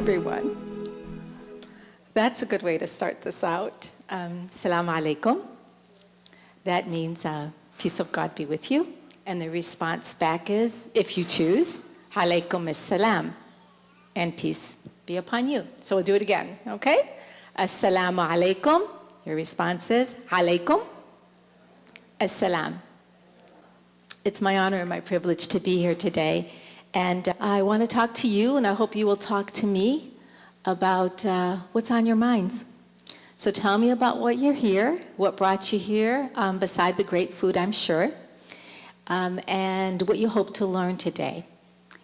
everyone. That's a good way to start this out. Assalamu alaikum. That means peace of God be with you. And the response back is, if you choose, alaikum assalam, and peace be upon you. So we'll do it again, okay? Assalamu alaikum. Your response is, alaikum assalam. It's my honor and my privilege to be here today. And I want to talk to you, and I hope you will talk to me about what's on your minds. So tell me about what you're here, what brought you here, beside the great food, I'm sure, and what you hope to learn today.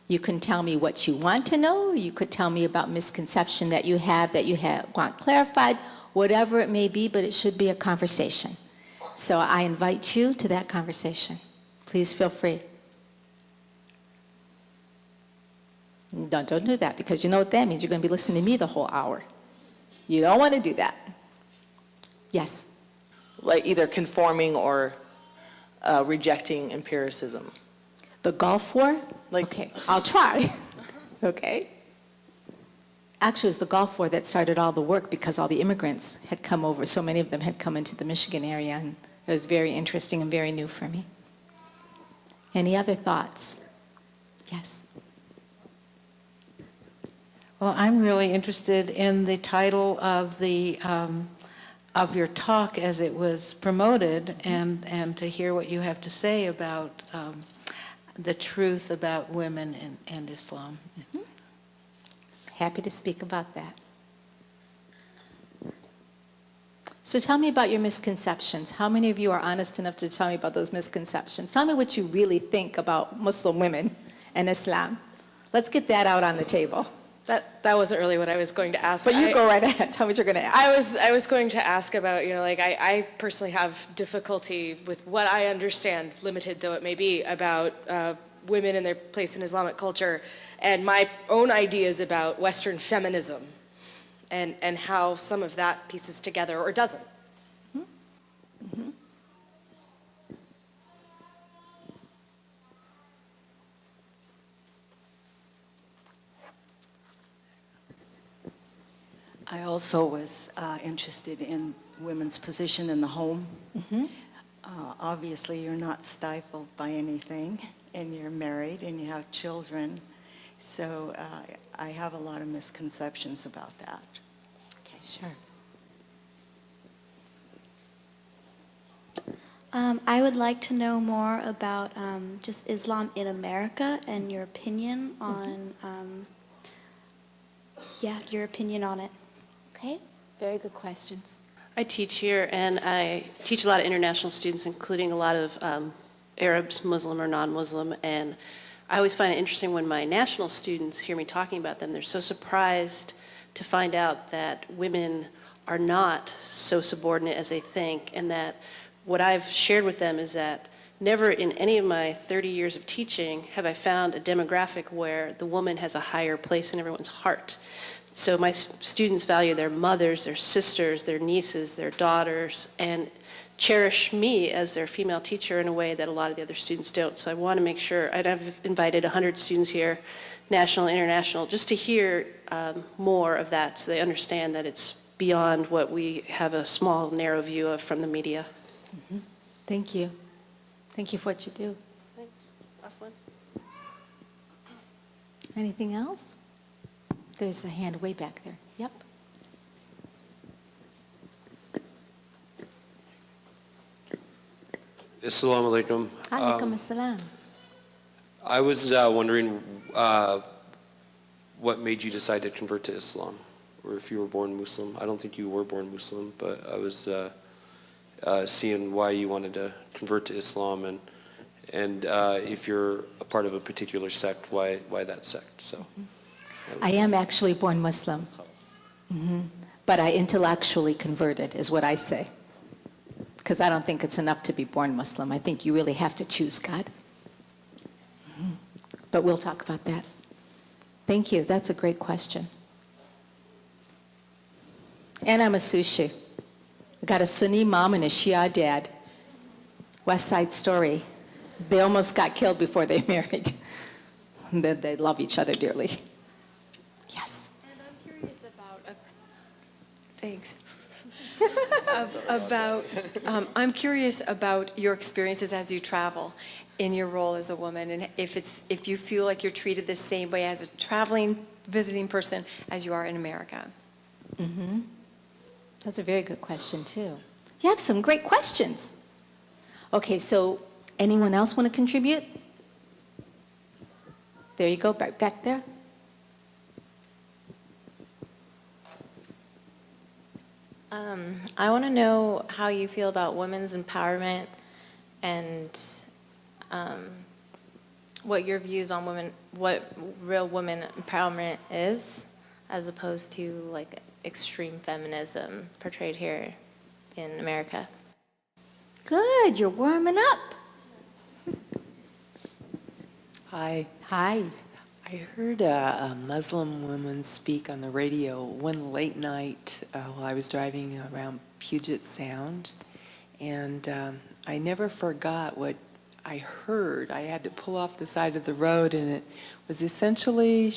You can tell me what you want to know. You could tell me about misconception that you want clarified, whatever it may be, but it should be a conversation. So I invite you to that conversation. Please feel free. Don't do that, because you know what that means. You're going to be listening to me the whole hour. You don't want to do that. Yes? Like either conforming or rejecting empiricism. The Gulf War? Like, okay, I'll try. Okay. Actually, it was the Gulf War that started all the work, because all the immigrants had come over. So many of them had come into the Michigan area, and it was very interesting and very new for me. Any other thoughts? Yes? Well, I'm really interested in the title of your talk as it was promoted, and to hear what you have to say about the truth about women and Islam. Mm-hmm. Happy to speak about that. So tell me about your misconceptions. How many of you are honest enough to tell me about those misconceptions? Tell me what you really think about Muslim women and Islam. Let's get that out on the table. That wasn't really what I was going to ask. But you go right ahead. Tell me what you're going to ask. I was going to ask about, I personally have difficulty with what I understand, limited though it may be, about women and their place in Islamic culture, and my own ideas about Western feminism, and how some of that pieces together or doesn't. Mm-hmm. I also was interested in women's position in the home. Mm-hmm. Obviously, you're not stifled by anything, and you're married, and you have children. So I have a lot of misconceptions about that. Okay, sure. I would like to know more about just Islam in America and your opinion on, your opinion on it. Okay, very good questions. I teach here, and I teach a lot of international students, including a lot of Arabs, Muslim or non-Muslim, and I always find it interesting when my national students hear me talking about them. They're so surprised to find out that women are not so subordinate as they think, and that what I've shared with them is that never in any of my 30 years of teaching have I found a demographic where the woman has a higher place in everyone's heart. So my students value their mothers, their sisters, their nieces, their daughters, and cherish me as their female teacher in a way that a lot of the other students don't. So I want to make sure, I've invited 100 students here, national, international, just to hear more of that, so they understand that it's beyond what we have a small, narrow view of from the media. Mm-hmm. Thank you. Thank you for what you do. Thanks. Afwan. Anything else? There's a hand way back there. Yep. Assalamu alaikum. Alaikum assalam. I was wondering what made you decide to convert to Islam, or if you were born Muslim. I don't think you were born Muslim, but I was seeing why you wanted to convert to Islam, and if you're a part of a particular sect, why that sect. So. Mm-hmm. I am actually born Muslim, but I intellectually converted, is what I say. Because I don't think it's enough to be born Muslim. I think you really have to choose God. But we'll talk about that. Thank you. That's a great question. And I'm a Sushi. I got a Sunni mom and a Shia dad. West Side Story. They almost got killed before they married. They love each other dearly. Yes. And I'm Thanks. I'm curious about your experiences as you travel in your role as a woman, and if you feel like you're treated the same way as a traveling, visiting person as you are in America. That's a very good question, too. You have some great questions. Okay, so anyone else want to contribute? There you go, back there. I want to know how you feel about women's empowerment and what your views on women, what real women empowerment is, as opposed to like extreme feminism portrayed here in America. Good, you're warming up. Hi. Hi. I heard a Muslim woman speak on the radio one late night while I was driving around Puget Sound, and I never forgot what I heard. I had to pull off the side of the road, and it was essentially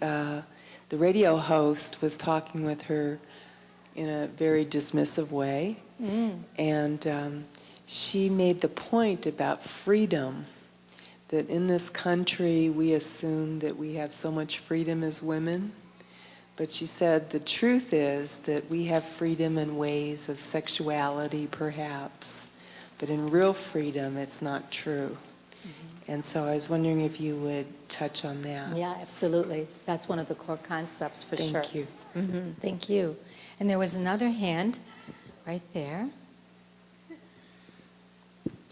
the radio host was talking with her in a very dismissive way, and she made the point about freedom, that in this country we assume that we have so much freedom as women, but she said the truth is that we have freedom in ways of sexuality perhaps, but in real freedom it's not true. And so I was wondering if you would touch on that. Yeah, absolutely. That's one of the core concepts for sure. Thank you. Thank you. And there was another hand right there.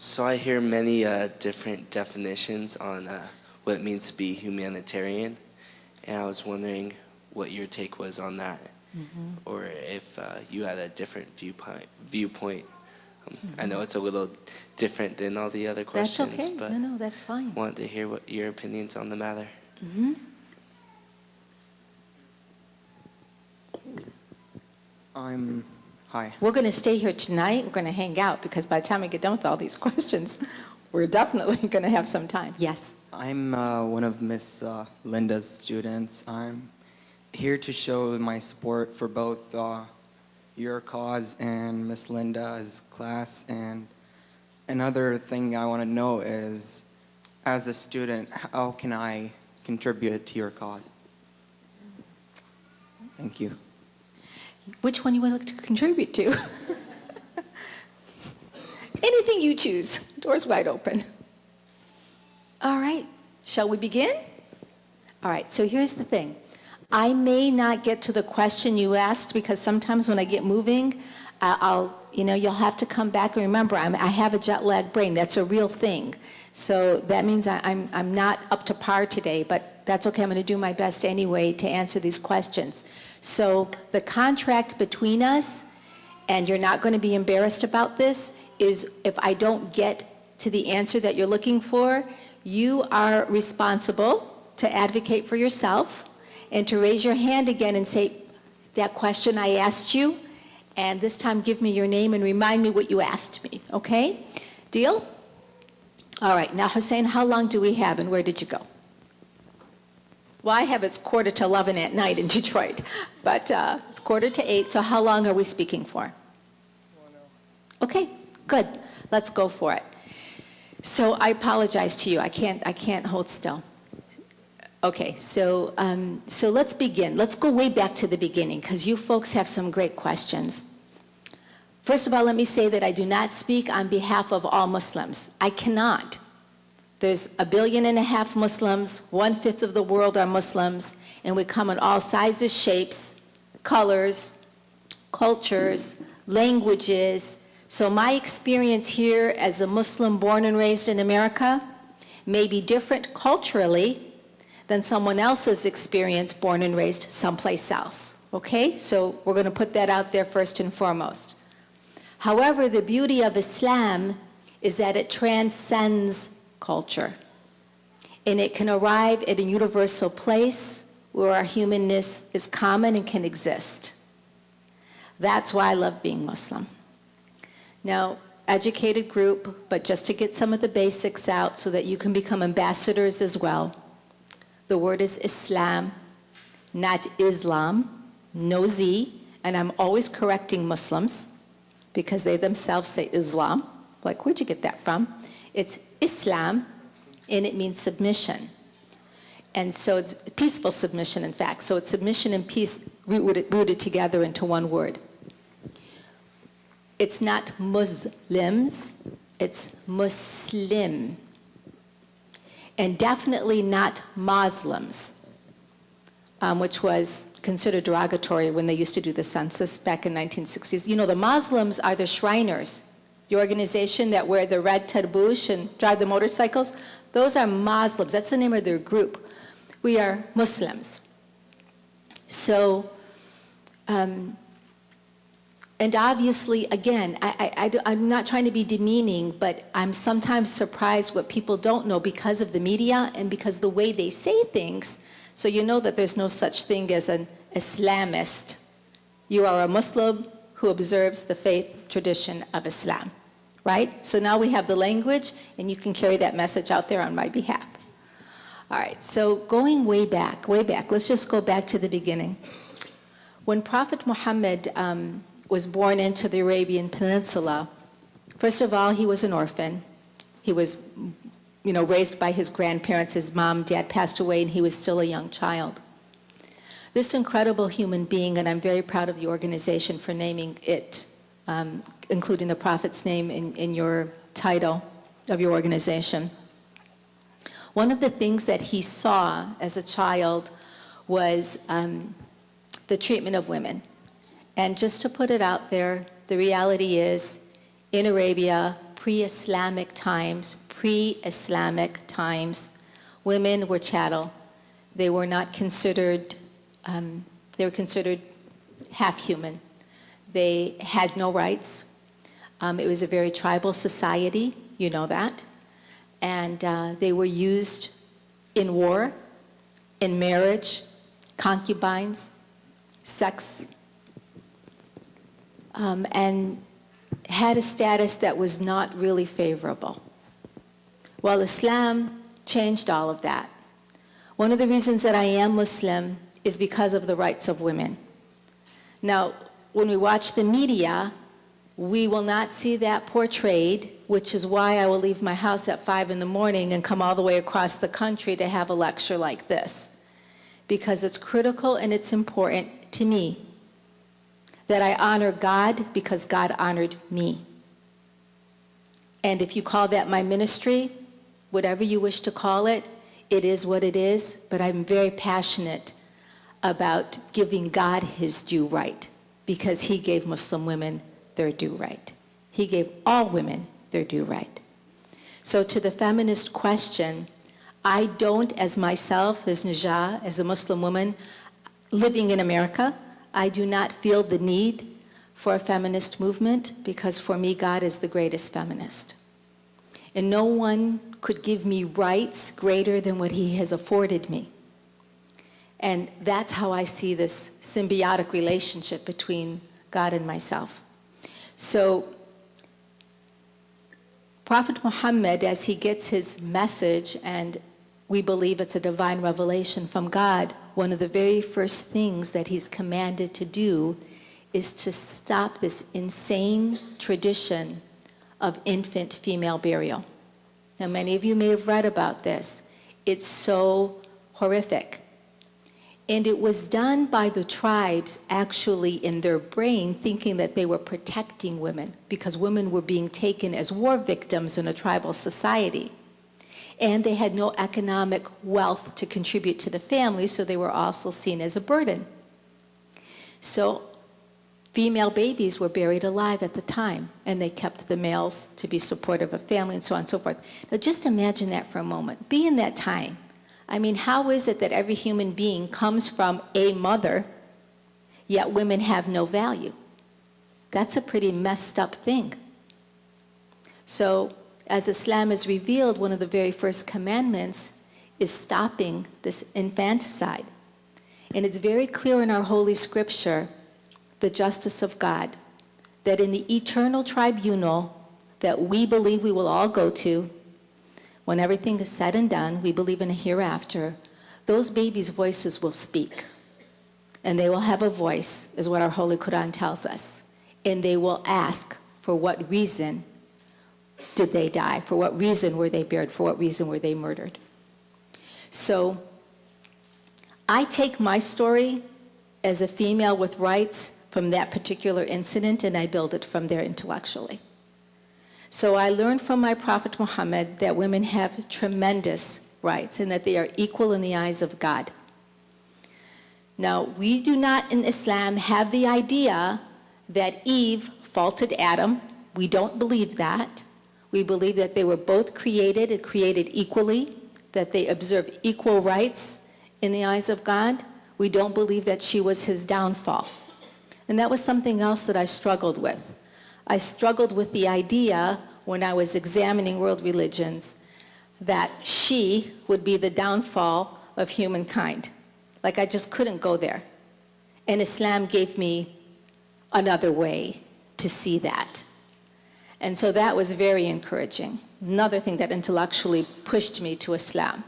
So I hear many different definitions on what it means to be humanitarian, and I was wondering what your take was on that, or if you had a different viewpoint. I know it's a little different than all the other That's questions, okay. but No, that's fine. wanted to hear what your opinions on the matter. Hi. We're going to stay here tonight. We're going to hang out because by the time we get done with all these questions, we're definitely going to have some time. Yes. I'm one of Miss Linda's students. I'm here to show my support for both your cause and Miss Linda's class. And another thing I want to know is, as a student, how can I contribute to your cause? Thank you. Which one you would like to contribute to? Anything you choose. Door's wide open. All right. Shall we begin? All right. So here's the thing. I may not get to the question you asked because sometimes when I get moving, you'll have to come back and remember, I have a jet lag brain. That's a real thing. So that means I'm not up to par today, but that's okay. I'm going to do my best anyway to answer these questions. So the contract between us, and you're not going to be embarrassed about this, is if I don't get to the answer that you're looking for, you are responsible to advocate for yourself and to raise your hand again and say, that question I asked you, and this time give me your name and remind me what you asked me, okay? Deal? All right, now Hussein, how long do we have and where did you go? Well, I have it's 11:45 at night in Detroit, but it's 7:45, so how long are we speaking for? Okay, good. Let's go for it. So I apologize to you. I can't hold still. Okay, so let's begin. Let's go way back to the beginning because you folks have some great questions. First of all, let me say that I do not speak on behalf of all Muslims. I cannot. There's 1.5 billion Muslims, 1/5 of the world are Muslims, and we come in all sizes, shapes, colors, cultures, languages. So my experience here as a Muslim born and raised in America may be different culturally than someone else's experience born and raised someplace else. Okay? So we're going to put that out there first and foremost. However, the beauty of Islam is that it transcends culture. And it can arrive at a universal place where our humanness is common and can exist. That's why I love being Muslim. Now, educated group, but just to get some of the basics out so that you can become ambassadors as well. The word is Islam, not Islam, no Z, and I'm always correcting Muslims because they themselves say Islam. Like, where'd you get that from? It's Islam, and it means submission. And so it's peaceful submission, in fact. So it's submission and peace rooted together into one word. It's not Muslims, it's Muslim. And definitely not Muslims, which was considered derogatory when they used to do the census back in 1960s. You know, the Muslims are the Shriners, the organization that wear the red tarbush and drive the motorcycles. Those are Muslims. That's the name of their group. We are Muslims. So, and obviously, again, I'm not trying to be demeaning, but I'm sometimes surprised what people don't know because of the media and because the way they say things. So you know that there's no such thing as an Islamist. You are a Muslim who observes the faith tradition of Islam, right? So now we have the language, and you can carry that message out there on my behalf. All right, so going way back, let's just go back to the beginning. When Prophet Muhammad was born into the Arabian Peninsula, first of all, he was an orphan. He was, raised by his grandparents. His mom, dad passed away, and he was still a young child. This incredible human being, and I'm very proud of the organization for naming it, including the Prophet's name in your title of your organization. One of the things that he saw as a child was the treatment of women. And just to put it out there, the reality is, in Arabia, pre-Islamic times, women were chattel. They were not considered, they were considered half human. They had no rights. It was a very tribal society, you know that. And they were used in war, in marriage, concubines, sex, and had a status that was not really favorable. Well, Islam changed all of that. One of the reasons that I am Muslim is because of the rights of women. Now, when we watch the media, we will not see that portrayed, which is why I will leave my house at 5 in the morning and come all the way across the country to have a lecture like this. Because it's critical and it's important to me that I honor God because God honored me. And if you call that my ministry, whatever you wish to call it, it is what it is, but I'm very passionate about giving God his due right because he gave Muslim women their due right. He gave all women their due right. So to the feminist question, I don't, as myself, as Najah, as a Muslim woman living in America, I do not feel the need for a feminist movement because for me, God is the greatest feminist. And no one could give me rights greater than what he has afforded me. And that's how I see this symbiotic relationship between God and myself. So Prophet Muhammad, as he gets his message, and we believe it's a divine revelation from God, one of the very first things that he's commanded to do is to stop this insane tradition of infant female burial. Now, many of you may have read about this. It's so horrific. And it was done by the tribes actually in their brain thinking that they were protecting women because women were being taken as war victims in a tribal society. And they had no economic wealth to contribute to the family, so they were also seen as a burden. So female babies were buried alive at the time, and they kept the males to be supportive of family and so on and so forth. Now just imagine that for a moment. Be in that time. I mean, how is it that every human being comes from a mother, yet women have no value? That's a pretty messed up thing. So as Islam is revealed, one of the very first commandments is stopping this infanticide. And it's very clear in our Holy Scripture, the justice of God, that in the eternal tribunal that we believe we will all go to, when everything is said and done, we believe in a hereafter, those babies' voices will speak. and they will have a voice, is what our Holy Quran tells us. And they will ask, for what reason did they die? For what reason were they buried? For what reason were they murdered? So I take my story as a female with rights from that particular incident, and I build it from there intellectually. So I learned from my Prophet Muhammad that women have tremendous rights and that they are equal in the eyes of God. Now, we do not in Islam have the idea that Eve faulted Adam. We don't believe that. We believe that they were both created and created equally, that they observe equal rights in the eyes of God. We don't believe that she was his downfall. And that was something else that I struggled with. I struggled with the idea when I was examining world religions that she would be the downfall of humankind. Like I just couldn't go there. And Islam gave me another way to see that. And so that was very encouraging. Another thing that intellectually pushed me to Islam.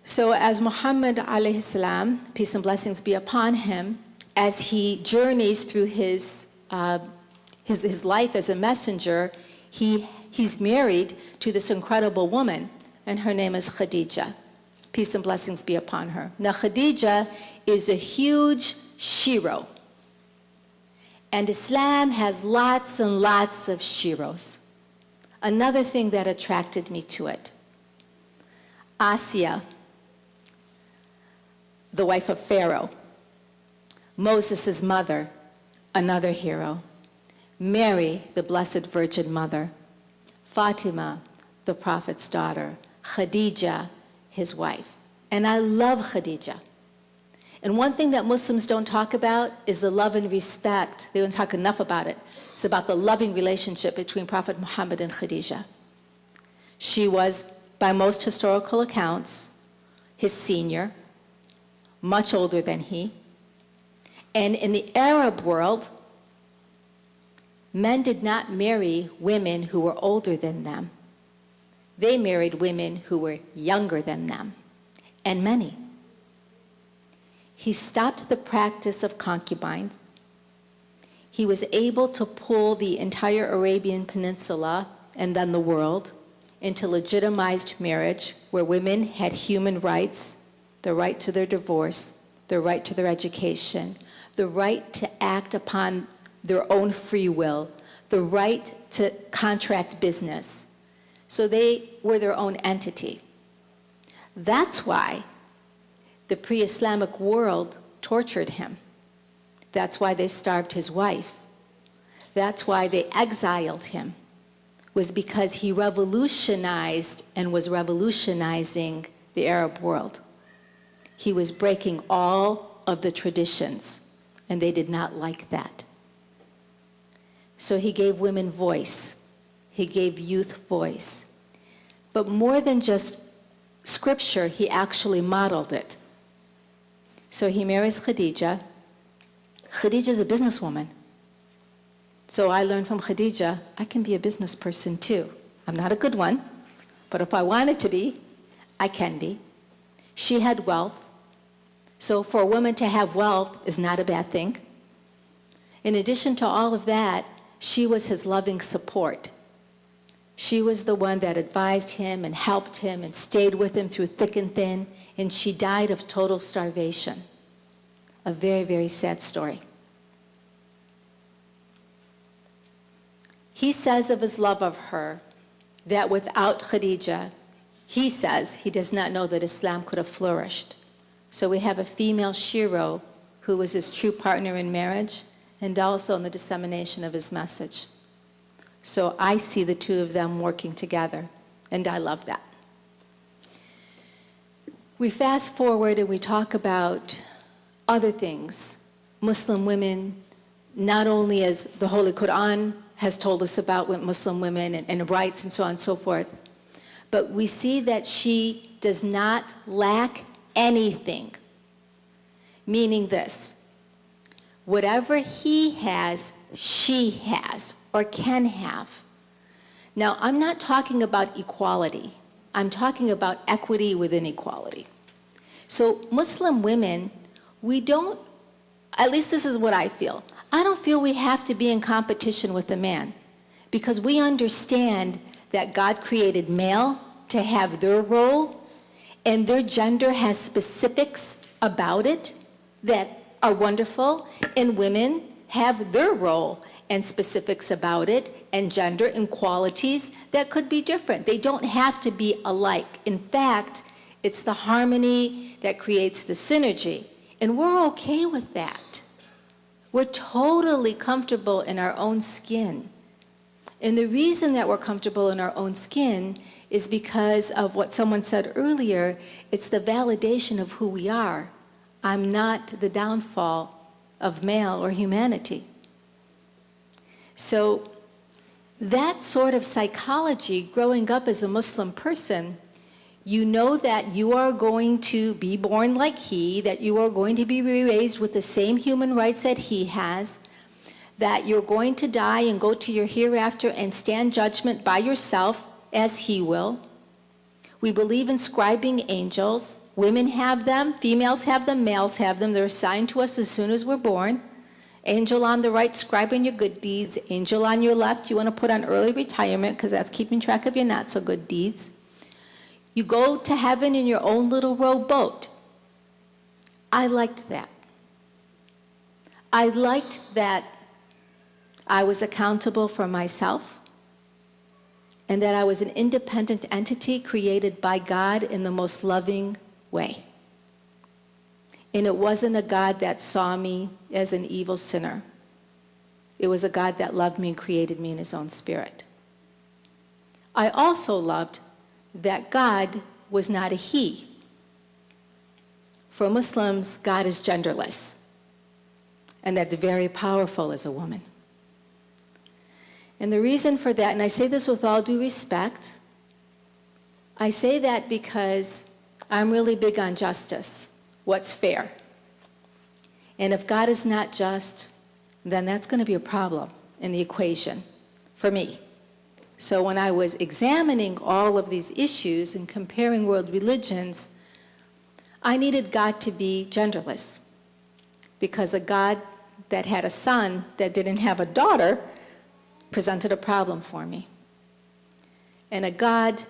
So as Muhammad alayhi salam, peace and blessings be upon him, as he journeys through his life as a messenger, he's married to this incredible woman, and her name is Khadija. Peace and blessings be upon her. Now Khadija is a huge shiro. And Islam has lots and lots of shiros. Another thing that attracted me to it. Asiya, the wife of Pharaoh. Moses' mother, another hero. Mary, the Blessed Virgin Mother. Fatima, the Prophet's daughter. Khadija, his wife. And I love Khadija. And one thing that Muslims don't talk about is the love and respect. They don't talk enough about it. It's about the loving relationship between Prophet Muhammad and Khadija. She was, by most historical accounts, his senior, much older than he. And in the Arab world, men did not marry women who were older than them. They married women who were younger than them, and many. He stopped the practice of concubines. He was able to pull the entire Arabian Peninsula and then the world into legitimized marriage where women had human rights, the right to their divorce, the right to their education, the right to act upon their own free will, the right to contract business. So they were their own entity. That's why the pre-Islamic world tortured him. That's why they starved his wife. That's why they exiled him, was because he revolutionized and was revolutionizing the Arab world. He was breaking all of the traditions, and they did not like that. So he gave women voice. He gave youth voice. But more than just scripture, he actually modeled it. So he marries Khadija. Khadija is a businesswoman. So I learned from Khadija, I can be a business person too. I'm not a good one, but if I wanted to be, I can be. She had wealth. So for a woman to have wealth is not a bad thing. In addition to all of that, she was his loving support. She was the one that advised him and helped him and stayed with him through thick and thin, and she died of total starvation. A very, very sad story. He says of his love of her that without Khadija, he says he does not know that Islam could have flourished. So we have a female shiro who was his true partner in marriage and also in the dissemination of his message. So I see the two of them working together, and I love that. We fast forward and we talk about other things. Muslim women, not only as the Holy Quran has told us about Muslim women and rights and so on and so forth, but we see that she does not lack anything. Meaning this, whatever he has, she has or can have. Now, I'm not talking about equality. I'm talking about equity within equality. So Muslim women we don't, at least this is what I feel. I don't feel we have to be in competition with a man because we understand that God created male to have their role and their gender has specifics about it that are wonderful, and women have their role and specifics about it and gender and qualities that could be different. They don't have to be alike. In fact, it's the harmony that creates the synergy, and we're okay with that. We're totally comfortable in our own skin. And the reason that we're comfortable in our own skin is because of what someone said earlier. It's the validation of who we are. I'm not the downfall of male or humanity. So that sort of psychology, growing up as a Muslim person, you know that you are going to be born like he, that you are going to be raised with the same human rights that he has, that you're going to die and go to your hereafter and stand judgment by yourself as he will. We believe in scribing angels. Women have them, females have them, males have them. They're assigned to us as soon as we're born. Angel on the right, scribing your good deeds. Angel on your left, you want to put on early retirement because that's keeping track of your not so good deeds. You go to heaven in your own little rowboat. I liked that. I liked that I was accountable for myself and that I was an independent entity created by God in the most loving way. And it wasn't a God that saw me as an evil sinner. It was a God that loved me and created me in his own spirit. I also loved that God was not a he. For Muslims, God is genderless. And that's very powerful as a woman. And the reason for that, and I say this with all due respect, I say that because I'm really big on justice. What's fair? And if God is not just, then that's going to be a problem in the equation for me. So when I was examining all of these issues and comparing world religions, I needed God to be genderless. Because a God that had a son that didn't have a daughter presented a problem for me. And a God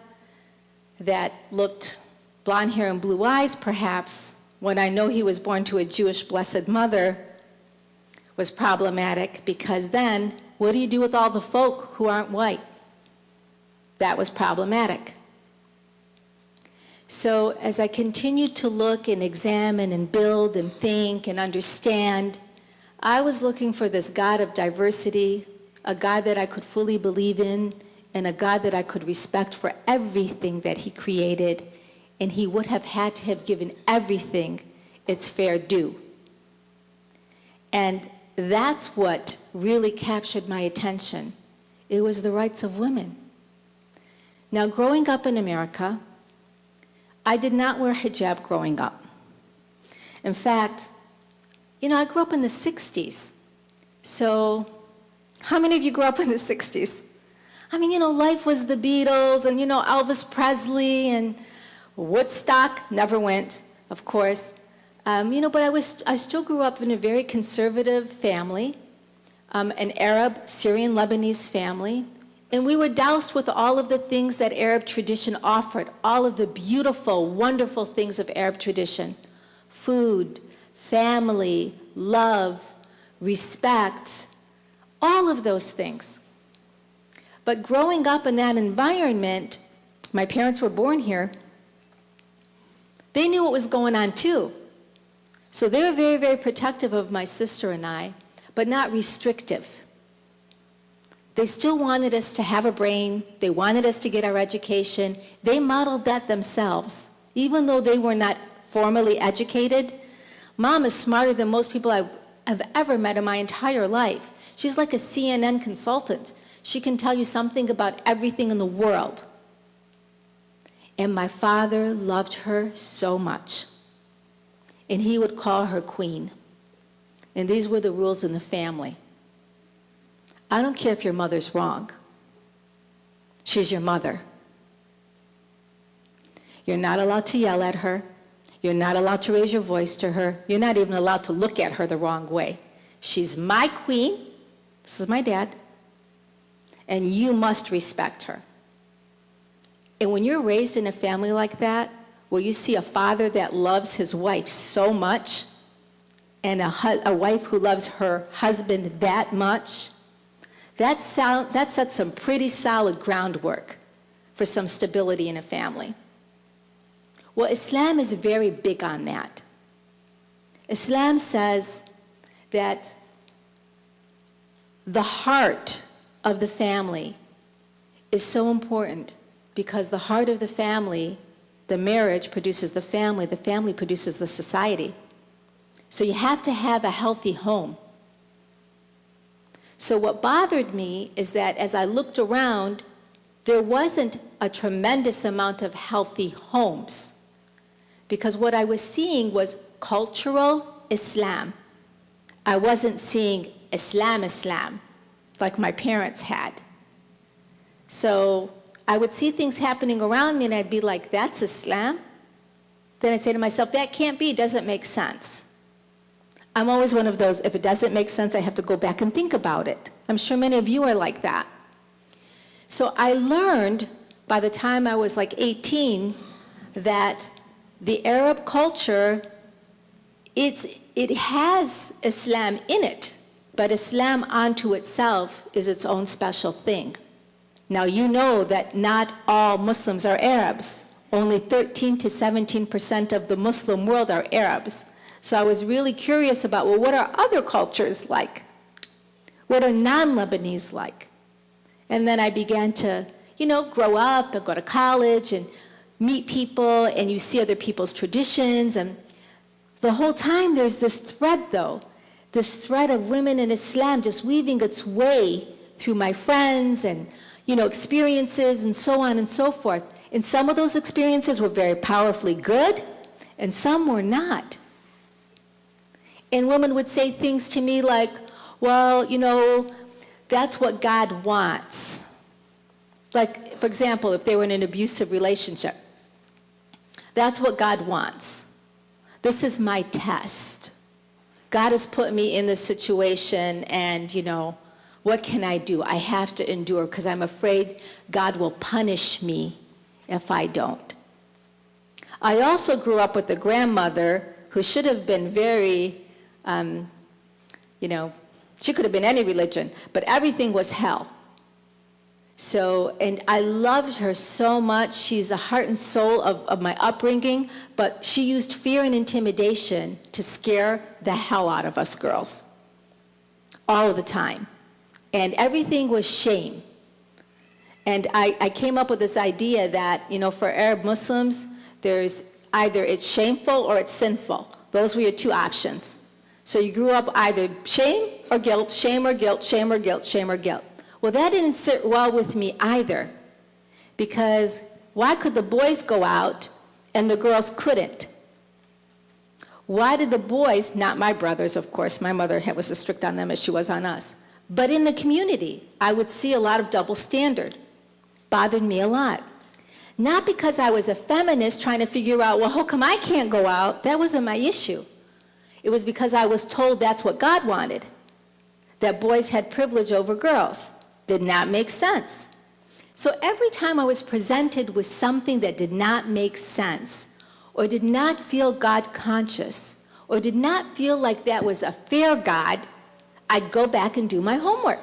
that looked blonde hair and blue eyes, perhaps, when I know he was born to a Jewish blessed mother, was problematic, because then, what do you do with all the folk who aren't white? That was problematic. So as I continued to look and examine and build and think and understand, I was looking for this God of diversity, a God that I could fully believe in, and a God that I could respect for everything that he created, and he would have had to have given everything its fair due. And that's what really captured my attention. It was the rights of women. Now, growing up in America, I did not wear hijab growing up. In fact, I grew up in the 60s. So, how many of you grew up in the 60s? I mean, life was the Beatles and, Elvis Presley and Woodstock. Never went, of course. But I still grew up in a very conservative family, an Arab, Syrian, Lebanese family. And we were doused with all of the things that Arab tradition offered, all of the beautiful, wonderful things of Arab tradition. Food, family, love, respect, all of those things. But growing up in that environment, my parents were born here, they knew what was going on too. So they were very, very protective of my sister and I, but not restrictive. They still wanted us to have a brain. They wanted us to get our education. They modeled that themselves. Even though they were not formally educated, Mom is smarter than most people I have ever met in my entire life. She's like a CNN consultant. She can tell you something about everything in the world. And my father loved her so much. And he would call her queen. And these were the rules in the family. I don't care if your mother's wrong. She's your mother. You're not allowed to yell at her. You're not allowed to raise your voice to her. You're not even allowed to look at her the wrong way. She's my queen. This is my dad. And you must respect her. And when you're raised in a family like that, where you see a father that loves his wife so much, and a wife who loves her husband that much, that sets some pretty solid groundwork for some stability in a family. Well, Islam is very big on that. Islam says that the heart of the family is so important because the heart of the family, the marriage produces the family produces the society. So you have to have a healthy home. So what bothered me is that as I looked around, there wasn't a tremendous amount of healthy homes, because what I was seeing was cultural Islam. I wasn't seeing Islam like my parents had. So I would see things happening around me and I'd be like, that's Islam? Then I'd say to myself, that can't be, it doesn't make sense. I'm always one of those, if it doesn't make sense, I have to go back and think about it. I'm sure many of you are like that. So I learned by the time I was like 18 that the Arab culture, it has Islam in it, but Islam unto itself is its own special thing. Now you know that not all Muslims are Arabs. Only 13 to 17% of the Muslim world are Arabs. So I was really curious about, well, what are other cultures like? What are non-Lebanese like? And then I began to, grow up and go to college and meet people, and you see other people's traditions. And the whole time there's this thread, though, this thread of women in Islam just weaving its way through my friends and, experiences and so on and so forth. And some of those experiences were very powerfully good, and some were not. And women would say things to me like, well, that's what God wants. Like, for example, if they were in an abusive relationship, that's what God wants. This is my test. God has put me in this situation and, what can I do? I have to endure because I'm afraid God will punish me if I don't. I also grew up with a grandmother who should have been very, she could have been any religion, but everything was hell. So, and I loved her so much. She's the heart and soul of my upbringing, but she used fear and intimidation to scare the hell out of us girls all the time. And everything was shame. And I came up with this idea that, for Arab Muslims, there's either it's shameful or it's sinful. Those were your two options. So you grew up either shame or guilt, shame or guilt, shame or guilt, shame or guilt. Well, that didn't sit well with me either, because why could the boys go out and the girls couldn't? Why did the boys, not my brothers, of course, my mother was as strict on them as she was on us, but in the community, I would see a lot of double standard. Bothered me a lot. Not because I was a feminist trying to figure out, well, how come I can't go out? That wasn't my issue. It was because I was told that's what God wanted, that boys had privilege over girls. Did not make sense. So every time I was presented with something that did not make sense, or did not feel God conscious, or did not feel like that was a fair God, I'd go back and do my homework.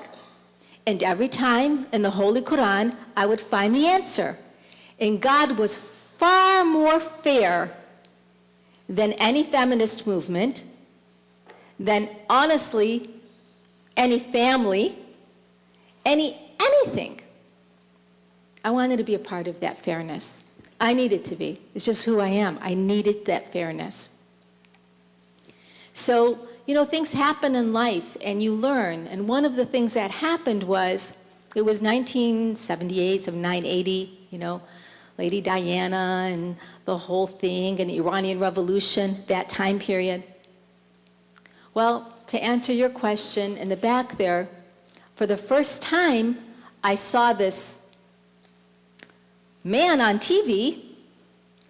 And every time in the Holy Quran, I would find the answer. And God was far more fair than any feminist movement, than honestly any family, anything. I wanted to be a part of that fairness. I needed to be. It's just who I am. I needed that fairness. So, things happen in life and you learn. And one of the things that happened was, it was 1978, 79, 80, Lady Diana and the whole thing, and the Iranian Revolution, that time period. Well, to answer your question, in the back there, for the first time, I saw this man on TV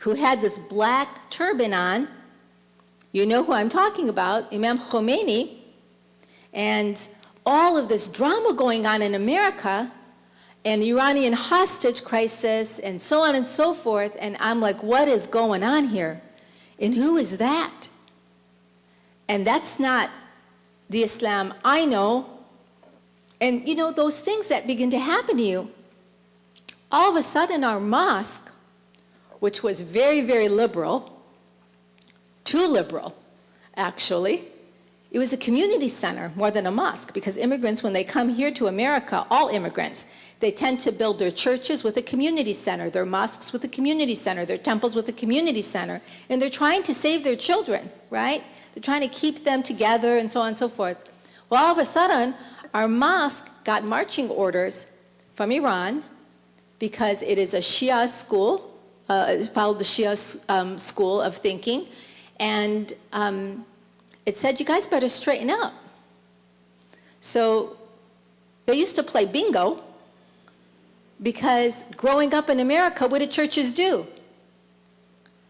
who had this black turban on. You know who I'm talking about, Imam Khomeini. And all of this drama going on in America, and the Iranian hostage crisis, and so on and so forth. And I'm like, what is going on here? And who is that? And that's not the Islam I know. And you know, those things that begin to happen to you, all of a sudden our mosque, which was very, very liberal, too liberal, actually, it was a community center more than a mosque, because immigrants, when they come here to America, all immigrants, they tend to build their churches with a community center, their mosques with a community center, their temples with a community center, and they're trying to save their children, right? They're trying to keep them together and so on and so forth. Well, all of a sudden, our mosque got marching orders from Iran because it is a Shia school, it followed the Shia school of thinking, and it said, you guys better straighten up. So they used to play bingo, because growing up in America, what did churches do?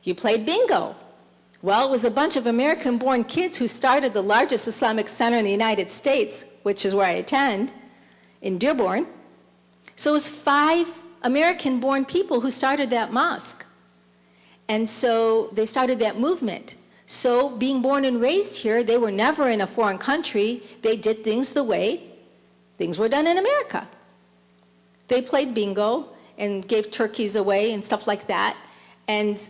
You played bingo. Well, it was a bunch of American-born kids who started the largest Islamic center in the United States, which is where I attend, in Dearborn. So it was 5 American-born people who started that mosque. And so they started that movement. So being born and raised here, they were never in a foreign country. They did things the way things were done in America. They played bingo and gave turkeys away and stuff like that. And,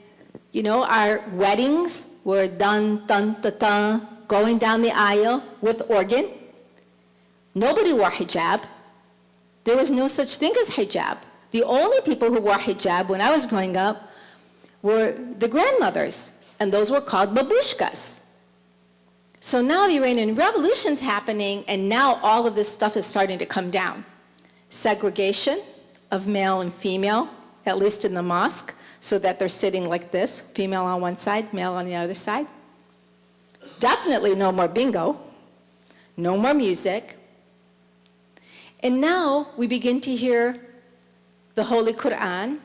you know, our weddings were done, going down the aisle with organ. Nobody wore hijab. There was no such thing as hijab. The only people who wore hijab when I was growing up were the grandmothers, and those were called babushkas. So now the Iranian Revolution's happening, and now all of this stuff is starting to come down. Segregation of male and female, at least in the mosque, so that they're sitting like this, female on one side, male on the other side. Definitely no more bingo, no more music. And now we begin to hear the Holy Quran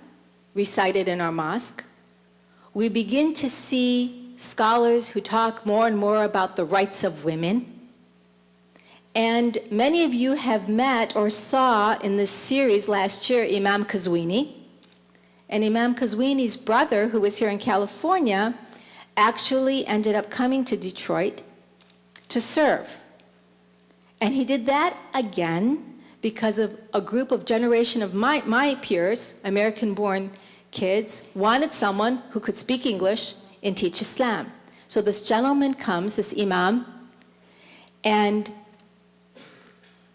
recited in our mosque. We begin to see scholars who talk more and more about the rights of women. And many of you have met or saw in this series last year Imam Qazwini. And Imam Qazwini's brother, who was here in California, actually ended up coming to Detroit to serve. And he did that again because of a group of generation of my peers, American-born kids, wanted someone who could speak English and teach Islam. So this gentleman comes, this imam, and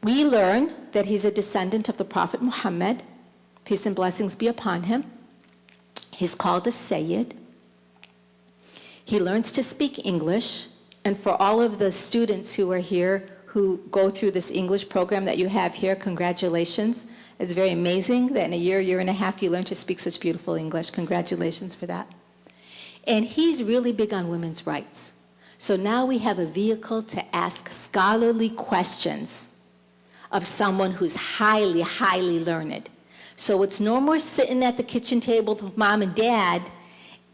we learn that he's a descendant of the Prophet Muhammad, peace and blessings be upon him. He's called a Sayyid. He learns to speak English, and for all of the students who are here who go through this English program that you have here, congratulations. It's very amazing that in a year and a half, you learn to speak such beautiful English. Congratulations for that. And he's really big on women's rights. So now we have a vehicle to ask scholarly questions of someone who's highly, highly learned. So it's no more sitting at the kitchen table with mom and dad,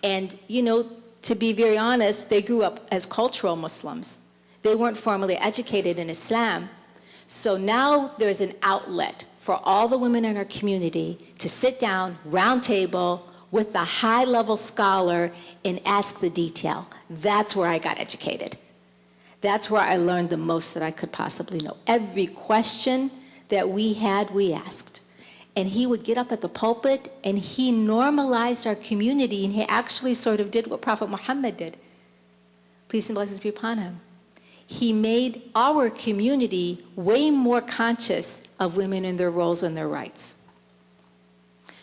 and, you know, to be very honest, they grew up as cultural Muslims. They weren't formally educated in Islam. So now there's an outlet for all the women in our community to sit down, round table, with a high-level scholar and ask the detail. That's where I got educated. That's where I learned the most that I could possibly know. Every question that we had, we asked. And he would get up at the pulpit, and he normalized our community, and he actually sort of did what Prophet Muhammad did. Peace and blessings be upon him. He made our community way more conscious of women and their roles and their rights.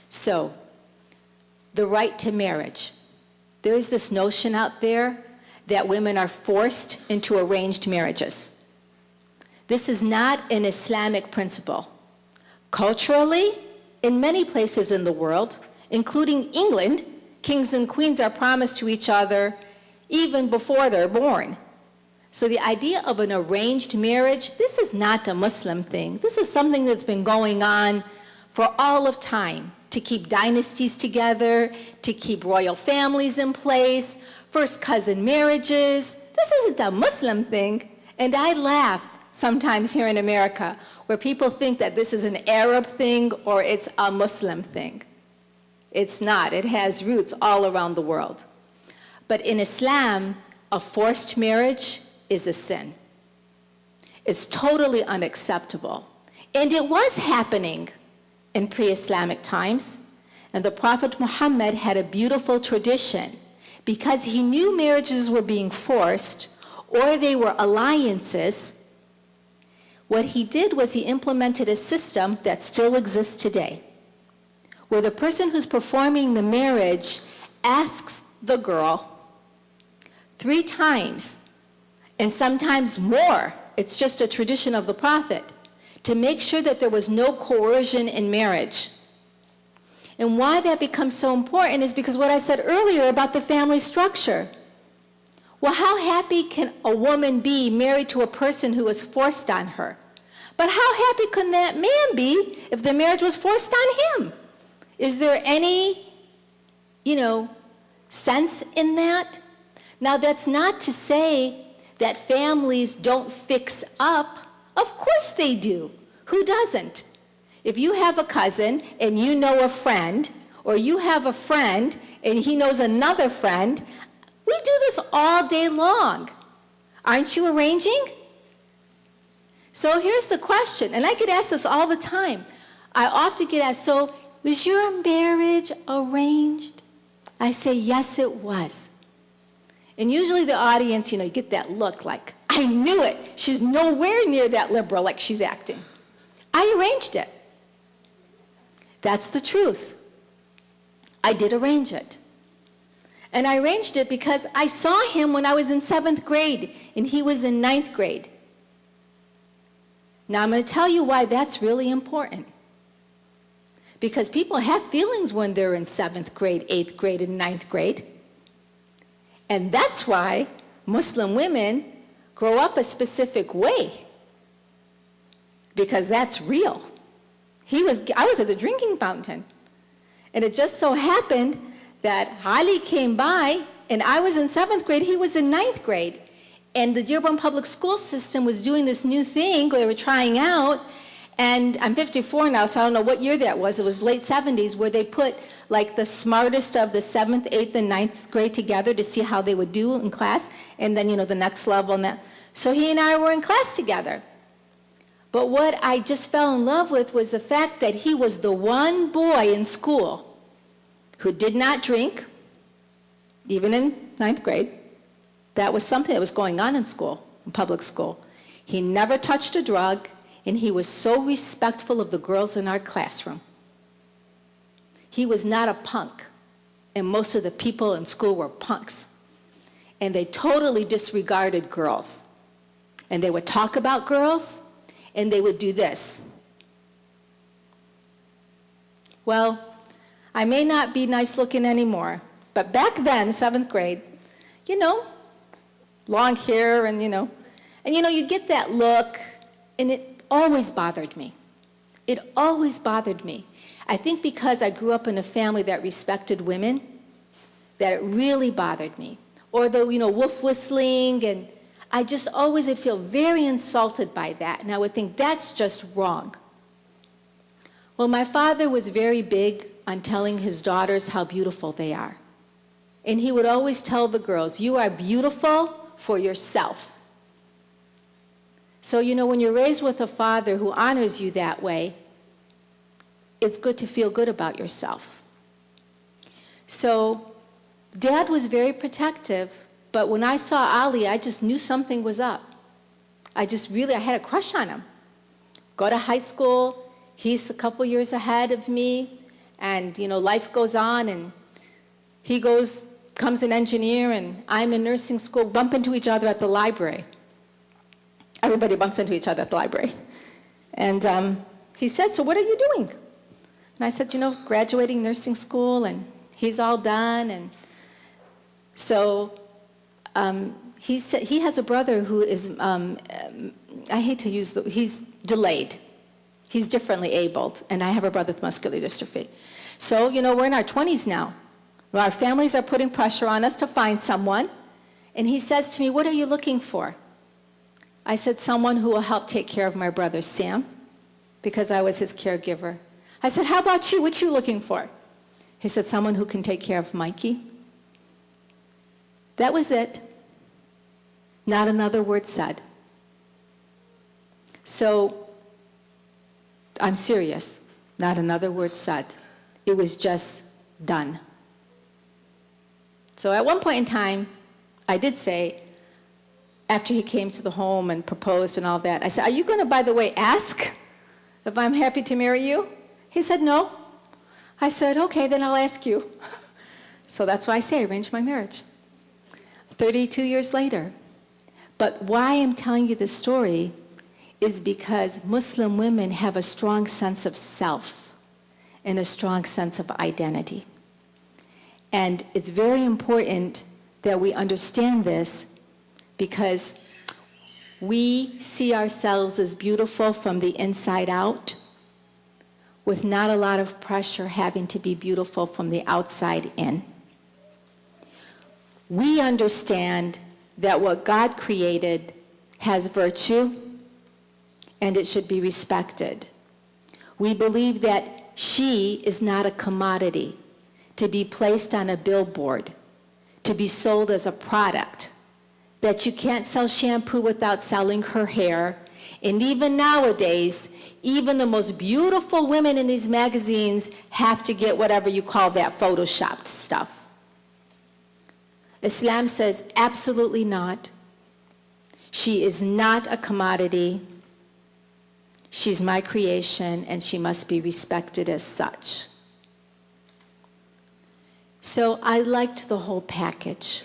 So, the right to marriage. There is this notion out there that women are forced into arranged marriages. This is not an Islamic principle. Culturally, in many places in the world, including England, kings and queens are promised to each other even before they're born. So the idea of an arranged marriage, this is not a Muslim thing. This is something that's been going on for all of time. to keep dynasties together, to keep royal families in place, first cousin marriages. This isn't a Muslim thing. And I laugh sometimes here in America where people think that this is an Arab thing or it's a Muslim thing. It's not. It has roots all around the world. But in Islam, a forced marriage is a sin. It's totally unacceptable. And it was happening in pre-Islamic times. And the Prophet Muhammad had a beautiful tradition because he knew marriages were being forced or they were alliances. What he did was he implemented a system that still exists today, where the person who's performing the marriage asks the girl 3 times, and sometimes more, it's just a tradition of the Prophet, to make sure that there was no coercion in marriage. And why that becomes so important is because what I said earlier about the family structure. Well, how happy can a woman be married to a person who was forced on her? But how happy can that man be if the marriage was forced on him? Is there any, sense in that? Now, that's not to say that families don't fix up. Of course they do. Who doesn't? If you have a cousin and you know a friend, or you have a friend and he knows another friend, we do this all day long. Aren't you arranging? So here's the question, and I get asked this all the time. I often get asked, so was your marriage arranged? I say, yes, it was. And usually the audience, you get that look like, I knew it. She's nowhere near that liberal like she's acting. I arranged it. That's the truth. I did arrange it. And I arranged it because I saw him when I was in 7th grade and he was in 9th grade. Now I'm going to tell you why that's really important. Because people have feelings when they're in 7th grade, 8th grade, and 9th grade. And that's why Muslim women grow up a specific way. Because that's real. I was at the drinking fountain. And it just so happened that Ali came by, and I was in 7th grade, he was in 9th grade. And the Dearborn Public School System was doing this new thing they were trying out. And I'm 54 now, so I don't know what year that was. It was late 70s, where they put like the smartest of the 7th, 8th, and 9th grade together to see how they would do in class. And then, the next level and that. So he and I were in class together. But what I just fell in love with was the fact that he was the one boy in school who did not drink, even in 9th grade. That was something that was going on in school, in public school. He never touched a drug, and he was so respectful of the girls in our classroom. He was not a punk, and most of the people in school were punks. And they totally disregarded girls. And they would talk about girls, and they would do this. Well, I may not be nice looking anymore, but back then, 7th grade, long hair and you get that look, and it always bothered me. It always bothered me. I think because I grew up in a family that respected women, that it really bothered me. Or the, wolf whistling, and I just always would feel very insulted by that, and I would think that's just wrong. Well, my father was very big on telling his daughters how beautiful they are. And he would always tell the girls, you are beautiful for yourself. So, when you're raised with a father who honors you that way, it's good to feel good about yourself. So, Dad was very protective, but when I saw Ali, I just knew something was up. I had a crush on him. Go to high school, he's a couple years ahead of me, and, life goes on, and he becomes an engineer, and I'm in nursing school, bump into each other at the library. Everybody bumps into each other at the library. And he said, so what are you doing? And I said, graduating nursing school, and he's all done. And so he said he has a brother who is, I hate to use he's delayed. He's differently abled, and I have a brother with muscular dystrophy. So, we're in our 20s now. Our families are putting pressure on us to find someone. And he says to me, what are you looking for? I said, someone who will help take care of my brother Sam, because I was his caregiver. I said, how about you? What you looking for? He said, someone who can take care of Mikey. That was it. Not another word said. So, I'm serious. Not another word said. It was just done. So at one point in time, I did say, after he came to the home and proposed and all that, I said, are you going to, by the way, ask if I'm happy to marry you? He said, no. I said, okay, then I'll ask you. So that's why I say I arranged my marriage. 32 years later. But why I'm telling you this story is because Muslim women have a strong sense of self and a strong sense of identity. And it's very important that we understand this because we see ourselves as beautiful from the inside out with not a lot of pressure having to be beautiful from the outside in. We understand that what God created has virtue and it should be respected. We believe that she is not a commodity to be placed on a billboard, to be sold as a product, that you can't sell shampoo without selling her hair. And even nowadays, even the most beautiful women in these magazines have to get whatever you call that photoshopped stuff. Islam says absolutely not. She is not a commodity. She's my creation, and she must be respected as such. So I liked the whole package.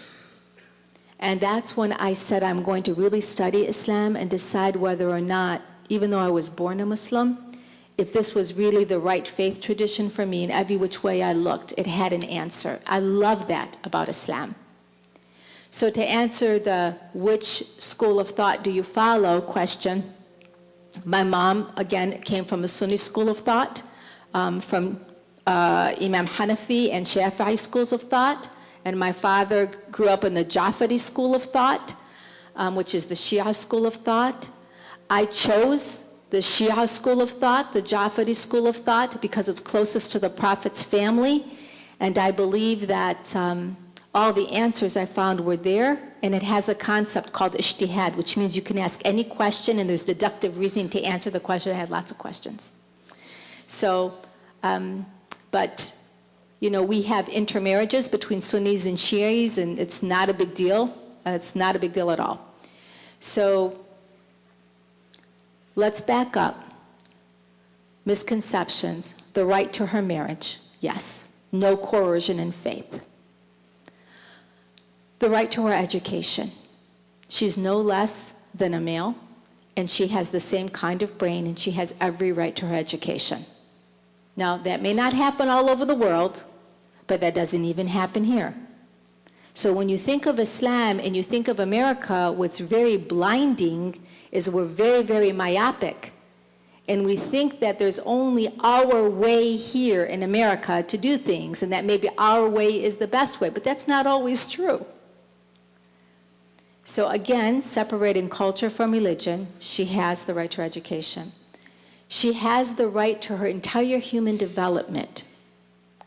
And that's when I said I'm going to really study Islam and decide whether or not, even though I was born a Muslim, if this was really the right faith tradition for me. In every which way I looked, it had an answer. I love that about Islam. So to answer the which school of thought do you follow question, my mom, again, came from the Sunni school of thought, from Imam Hanafi and Shafi'i schools of thought. And my father grew up in the Jafari school of thought, which is the Shia school of thought. I chose the Shia school of thought, the Jafari school of thought, because it's closest to the Prophet's family. And I believe that all the answers I found were there. And it has a concept called ijtihad, which means you can ask any question and there's deductive reasoning to answer the question. I had lots of questions. So, but we have intermarriages between Sunnis and Shias, and it's not a big deal. It's not a big deal at all. So let's back up. Misconceptions. The right to her marriage. Yes. No coercion in faith. The right to her education. She's no less than a male, and she has the same kind of brain, and she has every right to her education. Now, that may not happen all over the world, but that doesn't even happen here. So when you think of Islam and you think of America, what's very blinding is we're very, very myopic. And we think that there's only our way here in America to do things, and that maybe our way is the best way, but that's not always true. So again, separating culture from religion, she has the right to education. She has the right to her entire human development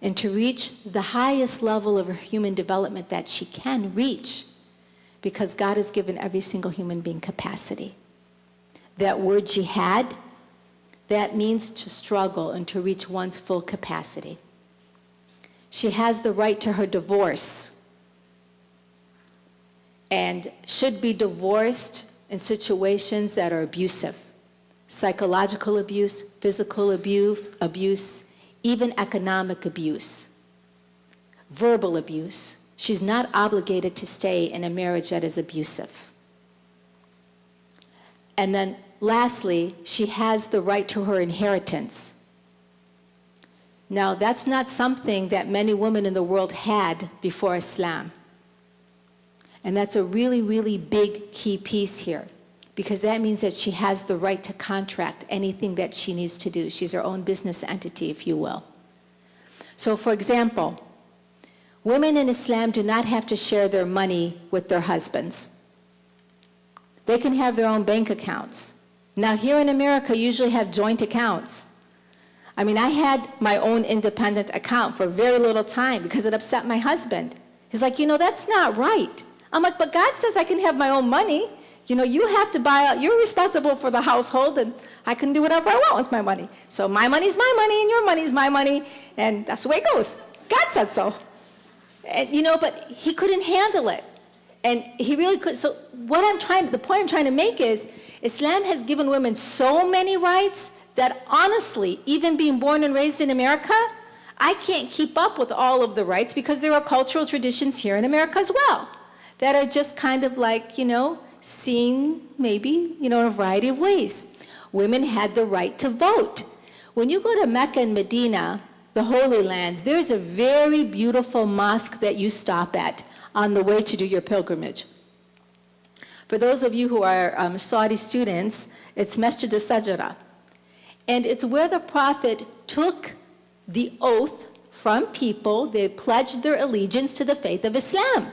and to reach the highest level of her human development that she can reach, because God has given every single human being capacity. That word jihad, that means to struggle and to reach one's full capacity. She has the right to her divorce and should be divorced in situations that are abusive. Psychological abuse, physical abuse, even economic abuse, verbal abuse. She's not obligated to stay in a marriage that is abusive. And then lastly, she has the right to her inheritance. Now, that's not something that many women in the world had before Islam. And that's a really, really big key piece here, because that means that she has the right to contract anything that she needs to do. She's her own business entity, if you will. So for example, women in Islam do not have to share their money with their husbands. They can have their own bank accounts. Now here in America, you usually have joint accounts. I mean, I had my own independent account for very little time because it upset my husband. He's like, that's not right. I'm like, but God says I can have my own money. You have to buy out, you're responsible for the household, and I can do whatever I want with my money. So my money's my money, and your money's my money, and that's the way it goes. God said so. And, but he couldn't handle it. And he really could. So the point I'm trying to make is, Islam has given women so many rights that honestly, even being born and raised in America, I can't keep up with all of the rights because there are cultural traditions here in America as well that are just kind of like, seen maybe, in a variety of ways. Women had the right to vote. When you go to Mecca and Medina, the Holy Lands, there's a very beautiful mosque that you stop at on the way to do your pilgrimage. For those of you who are Saudi students, it's Masjid al-Sajra. And it's where the Prophet took the oath from people. They pledged their allegiance to the faith of Islam.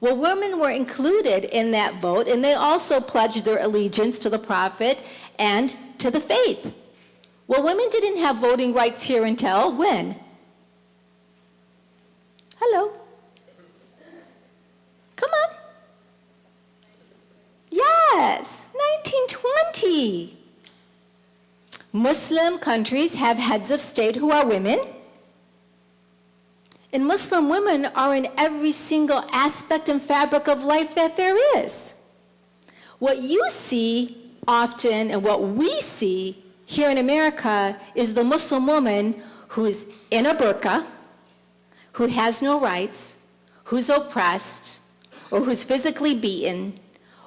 Well, women were included in that vote, and they also pledged their allegiance to the Prophet and to the faith. Well, women didn't have voting rights here until when? Hello? Come on. Yes, 1920. Muslim countries have heads of state who are women. And Muslim women are in every single aspect and fabric of life that there is. What you see often and what we see here in America is the Muslim woman who's in a burqa, who has no rights, who's oppressed, or who's physically beaten,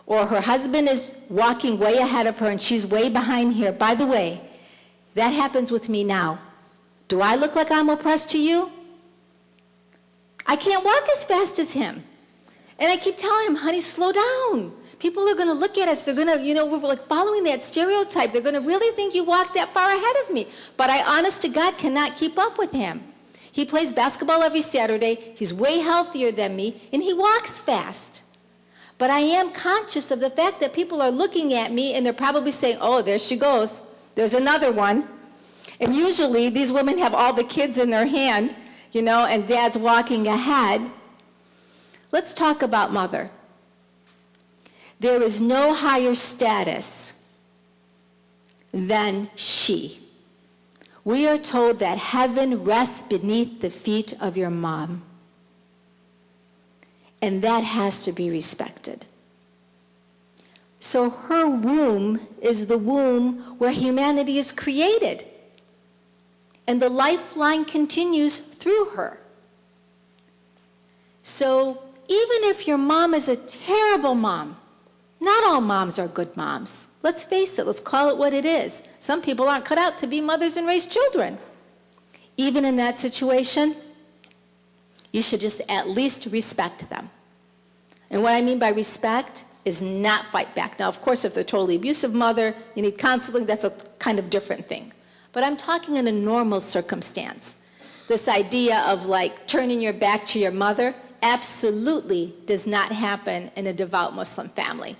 or her husband is walking way ahead of her and she's way behind here. By the way, that happens with me now. Do I look like I'm oppressed to you? I can't walk as fast as him. And I keep telling him, honey, slow down. People are going to look at us. They're going to, we're like following that stereotype. They're going to really think you walk that far ahead of me. But I, honest to God, cannot keep up with him. He plays basketball every Saturday. He's way healthier than me, and he walks fast. But I am conscious of the fact that people are looking at me, and they're probably saying, oh, there she goes. There's another one. And usually, these women have all the kids in their hand, and dad's walking ahead. Let's talk about mother. There is no higher status than she. We are told that heaven rests beneath the feet of your mom. And that has to be respected. So her womb is the womb where humanity is created. And the lifeline continues through her. So even if your mom is a terrible mom, not all moms are good moms. Let's face it, let's call it what it is. Some people aren't cut out to be mothers and raise children. Even in that situation, you should just at least respect them. And what I mean by respect is not fight back. Now, of course, if they're a totally abusive mother, you need counseling, that's a kind of different thing. But I'm talking in a normal circumstance. This idea of like turning your back to your mother absolutely does not happen in a devout Muslim family.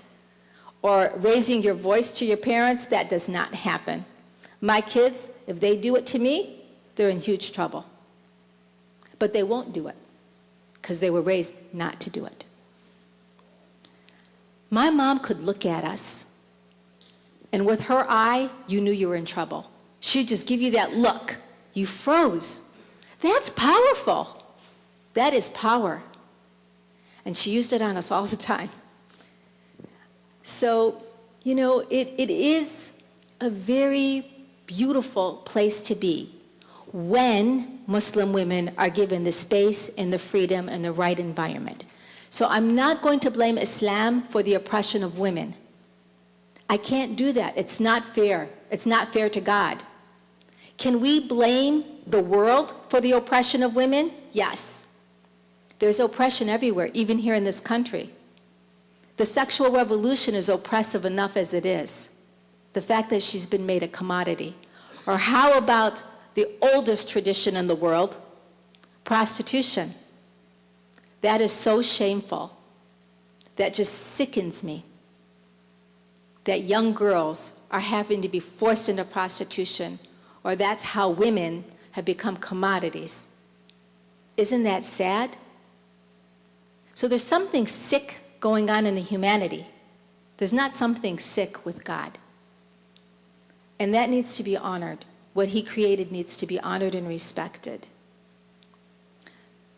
Or raising your voice to your parents, that does not happen. My kids, if they do it to me, they're in huge trouble. But they won't do it because they were raised not to do it. My mom could look at us, and with her eye, you knew you were in trouble. She'd just give you that look. You froze. That's powerful. That is power. And she used it on us all the time. So, it is a very beautiful place to be when Muslim women are given the space and the freedom and the right environment. So I'm not going to blame Islam for the oppression of women. I can't do that. It's not fair. It's not fair to God. Can we blame the world for the oppression of women? Yes. There's oppression everywhere, even here in this country. The sexual revolution is oppressive enough as it is. The fact that she's been made a commodity. Or how about the oldest tradition in the world, Prostitution. That is so shameful. That just sickens me. That young girls are having to be forced into prostitution, or that's how women have become commodities. Isn't that sad? So there's something sick going on in the humanity. There's not something sick with God. And that needs to be honored. What he created needs to be honored and respected.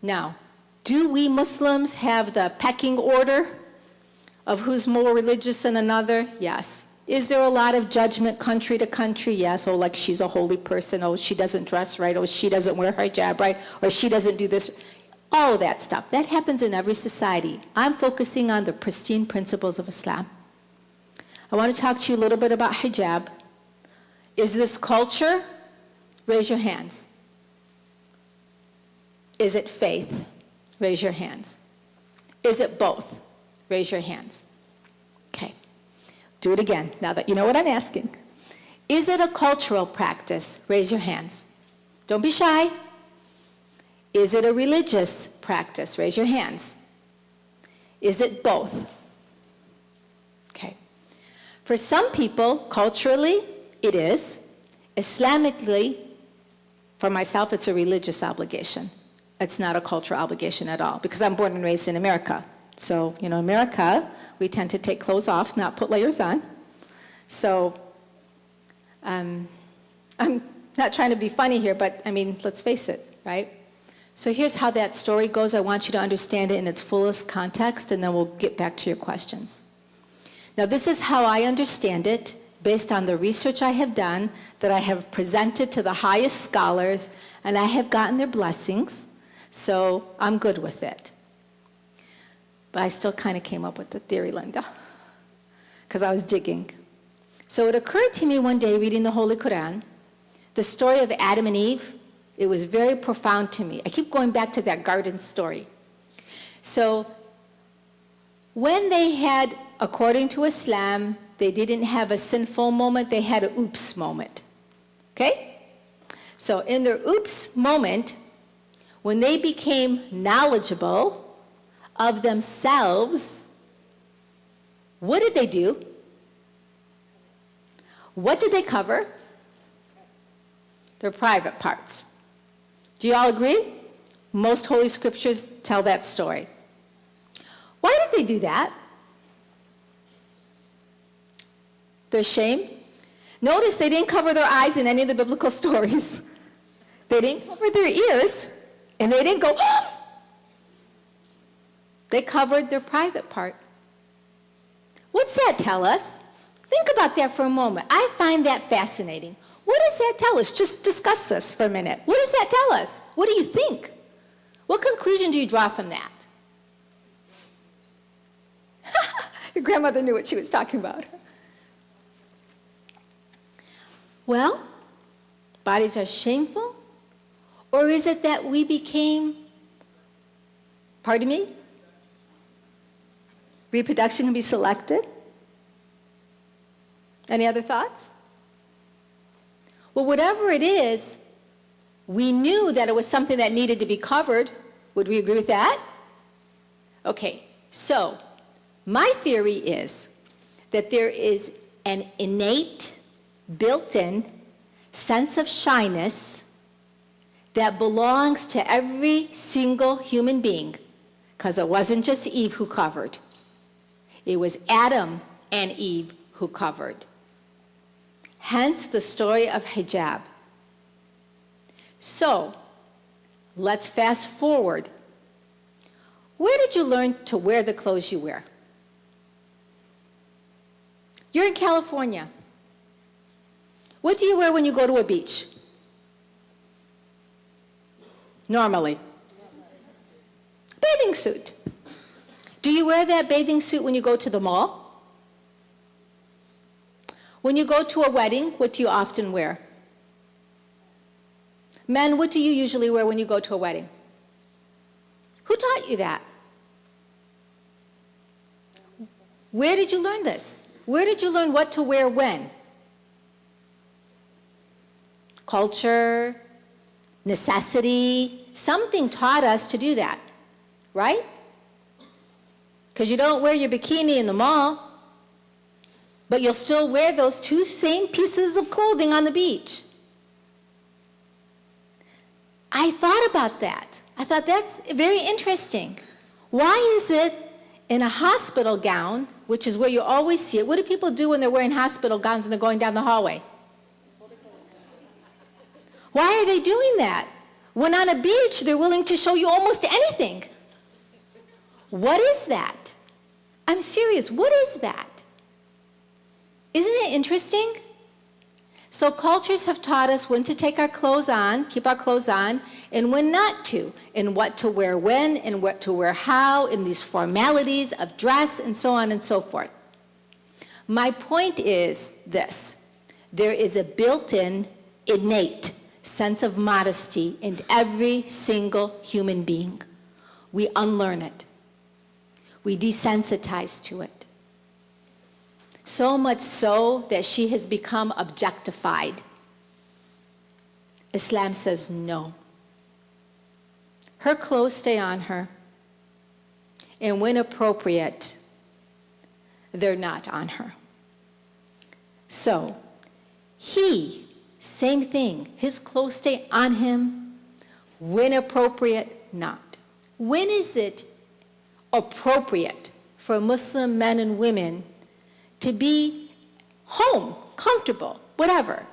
Now, do we Muslims have the pecking order of who's more religious than another? Yes. Is there a lot of judgment country to country? Yes. Oh, like she's a holy person. Oh, she doesn't dress right. Oh, she doesn't wear her hijab right. Or she doesn't do this. All of that stuff. That happens in every society. I'm focusing on the pristine principles of Islam. I want to talk to you a little bit about hijab. Is this culture? Raise your hands. Is it faith? Raise your hands. Is it both? Raise your hands. Okay. Do it again, now that you know what I'm asking. Is it a cultural practice? Raise your hands. Don't be shy. Is it a religious practice? Raise your hands. Is it both? Okay. For some people, culturally, it is. Islamically, for myself, it's a religious obligation. It's not a cultural obligation at all, because I'm born and raised in America. So, you know, America, we tend to take clothes off, not put layers on. So, I'm not trying to be funny here, but I mean, let's face it, right? So here's how that story goes. I want you to understand it in its fullest context, and then we'll get back to your questions. Now, this is how I understand it, based on the research I have done, that I have presented to the highest scholars, and I have gotten their blessings, so I'm good with it. But I still kind of came up with the theory, Linda, because I was digging. So it occurred to me one day reading the Holy Quran, the story of Adam and Eve. It was very profound to me. I keep going back to that garden story. So when they had, according to Islam, they didn't have a sinful moment, they had an oops moment. Okay? So in their oops moment, when they became knowledgeable of themselves, what did they do? What did they cover? Their private parts. Do you all agree? Most Holy Scriptures tell that story. Why did they do that? Their shame? Notice they didn't cover their eyes in any of the biblical stories. They didn't cover their ears, and they didn't go, oh! They covered their private part. What's that tell us? Think about that for a moment. I find that fascinating. What does that tell us? Just discuss this for a minute. What does that tell us? What do you think? What conclusion do you draw from that? Your grandmother knew what she was talking about. Well, bodies are shameful? Or is it that we became, pardon me? Reproduction can be selected? Any other thoughts? Well, whatever it is, we knew that it was something that needed to be covered. Would we agree with that? Okay, so my theory is that there is an innate, built-in sense of shyness that belongs to every single human being, because it wasn't just Eve who covered. It was Adam and Eve who covered. Hence the story of hijab. So, let's fast forward. Where did you learn to wear the clothes you wear? You're in California. What do you wear when you go to a beach? Normally. Bathing suit. Do you wear that bathing suit when you go to the mall? When you go to a wedding, what do you often wear? Men, what do you usually wear when you go to a wedding? Who taught you that? Where did you learn this? Where did you learn what to wear when? Culture, necessity, Something taught us to do that, right? Because you don't wear your bikini in the mall, but you'll still wear those two same pieces of clothing on the beach. I thought about that. I thought that's very interesting. Why is it in a hospital gown, which is where you always see it, what do people do when they're wearing hospital gowns and they're going down the hallway? Why are they doing that? When on a beach, they're willing to show you almost anything. What is that? I'm serious, what is that? Isn't it interesting? So cultures have taught us when to take our clothes on, keep our clothes on, and when not to, and what to wear when, and what to wear how, in these formalities of dress, and so on and so forth. My point is this: there is a built-in, innate sense of modesty in every single human being. We unlearn it. We desensitize to it. So much so that she has become objectified. Islam says no. Her clothes stay on her, and when appropriate, they're not on her. So, he, same thing, his clothes stay on him, when appropriate, not. When is it appropriate for Muslim men and women to be home, comfortable, whatever?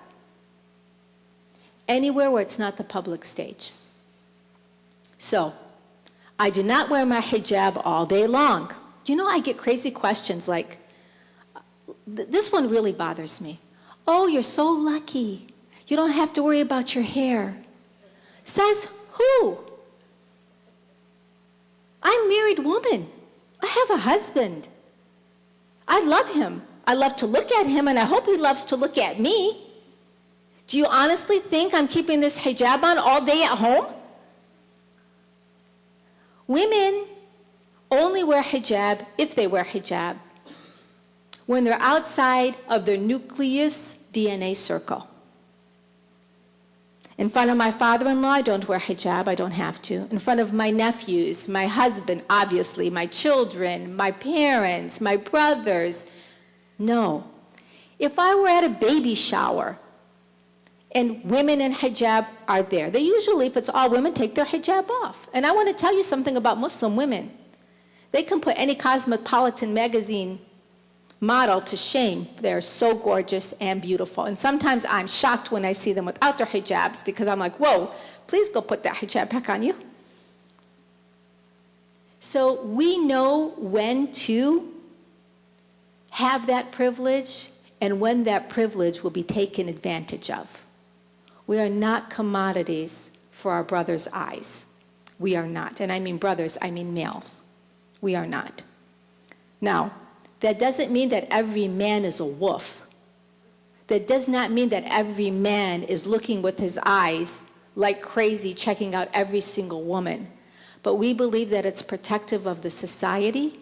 Anywhere where it's not the public stage. So, I do not wear my hijab all day long. You know, I get crazy questions like, this one really bothers me. Oh, you're so lucky. You don't have to worry about your hair. Says who? I'm a married woman. I have a husband. I love him. I love to look at him, and I hope he loves to look at me. Do you honestly think I'm keeping this hijab on all day at home? Women only wear hijab if they wear hijab when they're outside of their nucleus DNA circle. In front of my father-in-law, I don't wear hijab, I don't have to. In front of my nephews, my husband, obviously, my children, my parents, my brothers, no. If I were at a baby shower and women in hijab are there, they usually, if it's all women, take their hijab off. And I want to tell you something about Muslim women. They can put any Cosmopolitan magazine model to shame. They're so gorgeous and beautiful. And sometimes I'm shocked when I see them without their hijabs, because I'm like, whoa, please go put that hijab back on you. So we know when to have that privilege and when that privilege will be taken advantage of. We are not commodities for our brothers' eyes. We are not. And I mean brothers, I mean males. We are not. Now, that doesn't mean that every man is a wolf. That does not mean that every man is looking with his eyes like crazy, checking out every single woman. But we believe that it's protective of the society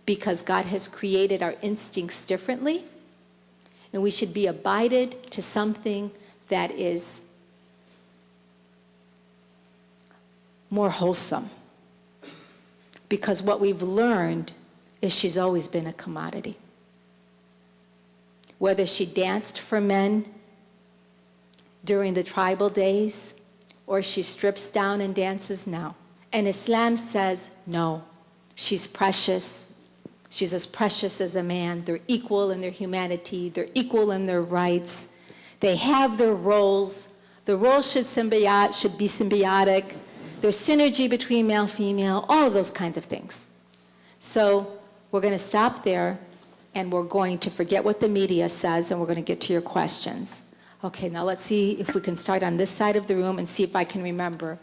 because God has created our instincts differently, and we should be abided to something that is more wholesome. Because what we've learned is she's always been a commodity. Whether she danced for men during the tribal days, or she strips down and dances now. And Islam says, no, she's precious. She's as precious as a man. They're equal in their humanity. They're equal in their rights. They have their roles. The roles should be symbiotic. There's synergy between male and female, all of those kinds of things. So we're going to stop there, and we're going to forget what the media says, and we're going to get to your questions. Okay, now let's see if we can start on this side of the room and see if I can remember.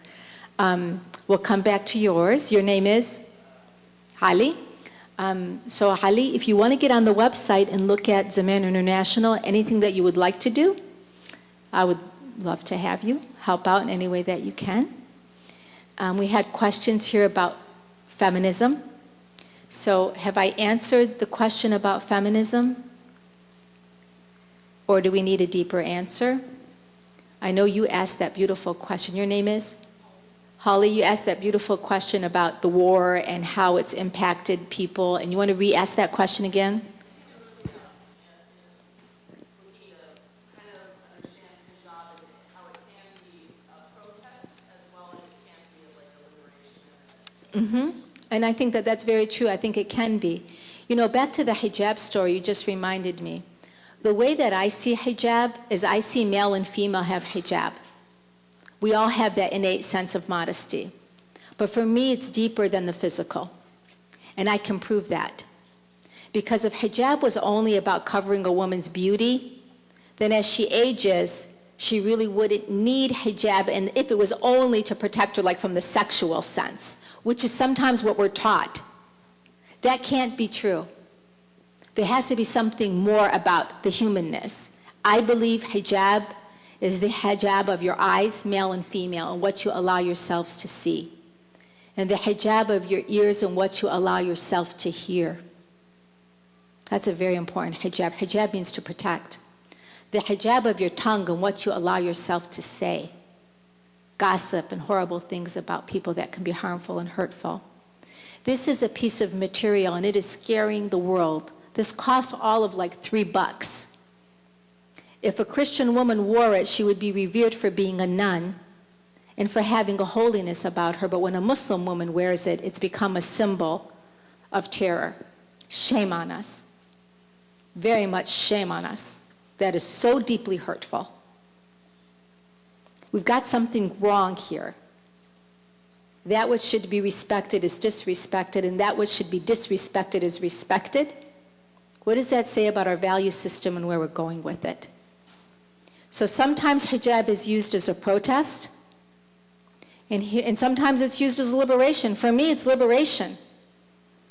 We'll come back to yours. Your name is? Ali. So Ali, if you want to get on the website and look at Zaman International, anything that you would like to do, I would love to have you help out in any way that you can. We had questions here about feminism. So have I answered the question about feminism? Or do we need a deeper answer? I know you asked that beautiful question. Your name is? Holly, you asked that beautiful question about the war and how it's impacted people, and you want to re-ask that question again? And I think that that's very true. I think it can be. You know, back to the hijab story, you just reminded me. The way that I see hijab is I see male and female have hijab. We all have that innate sense of modesty. But for me, it's deeper than the physical. And I can prove that. Because if hijab was only about covering a woman's beauty, then as she ages, she really wouldn't need hijab, and if it was only to protect her like from the sexual sense, which is sometimes what we're taught. That can't be true. There has to be something more about the humanness. I believe hijab is the hijab of your eyes, male and female, and what you allow yourselves to see. And the hijab of your ears and what you allow yourself to hear. That's a very important hijab. Hijab means to protect. The hijab of your tongue and what you allow yourself to say. Gossip and horrible things about people that can be harmful and hurtful. This is a piece of material and it is scaring the world. This costs all of like $3. If a Christian woman wore it, she would be revered for being a nun and for having a holiness about her. But when a Muslim woman wears it, it's become a symbol of terror. Shame on us. Very much shame on us. That is so deeply hurtful. We've got something wrong here. That which should be respected is disrespected, and that which should be disrespected is respected. What does that say about our value system and where we're going with it? So sometimes hijab is used as a protest, and sometimes it's used as liberation. For me, it's liberation.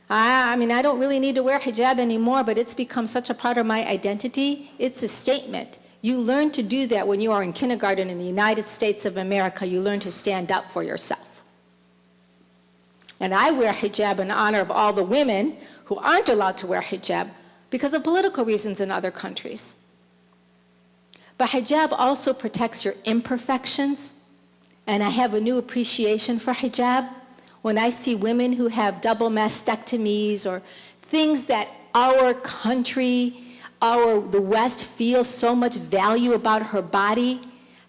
I mean, I don't really need to wear hijab anymore, but it's become such a part of my identity. It's a statement. You learn to do that when you are in kindergarten in the United States of America. You learn to stand up for yourself. And I wear hijab in honor of all the women who aren't allowed to wear hijab because of political reasons in other countries. But hijab also protects your imperfections, and I have a new appreciation for hijab when I see women who have double mastectomies or things that our country, the West feels so much value about her body.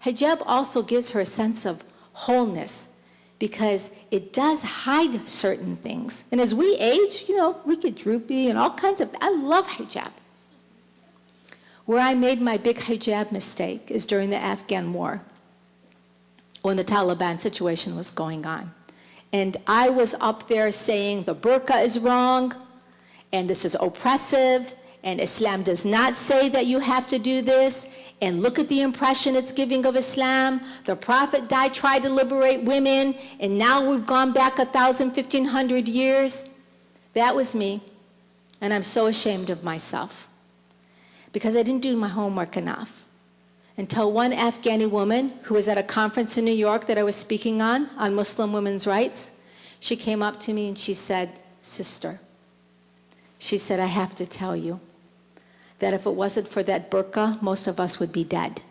Hijab also gives her a sense of wholeness because it does hide certain things. And as we age, you know, we get droopy and all kinds of, I love hijab. Where I made my big hijab mistake is during the Afghan war, when the Taliban situation was going on. And I was up there saying the burqa is wrong, and this is oppressive, and Islam does not say that you have to do this, and look at the impression it's giving of Islam. The Prophet died, tried to liberate women, and now we've gone back 1,000, 1,500 years. That was me, and I'm so ashamed of myself because I didn't do my homework enough. Until one Afghani woman who was at a conference in New York that I was speaking on Muslim women's rights, she came up to me and she said, "Sister," she said, "I have to tell you that if it wasn't for that burqa, most of us would be dead."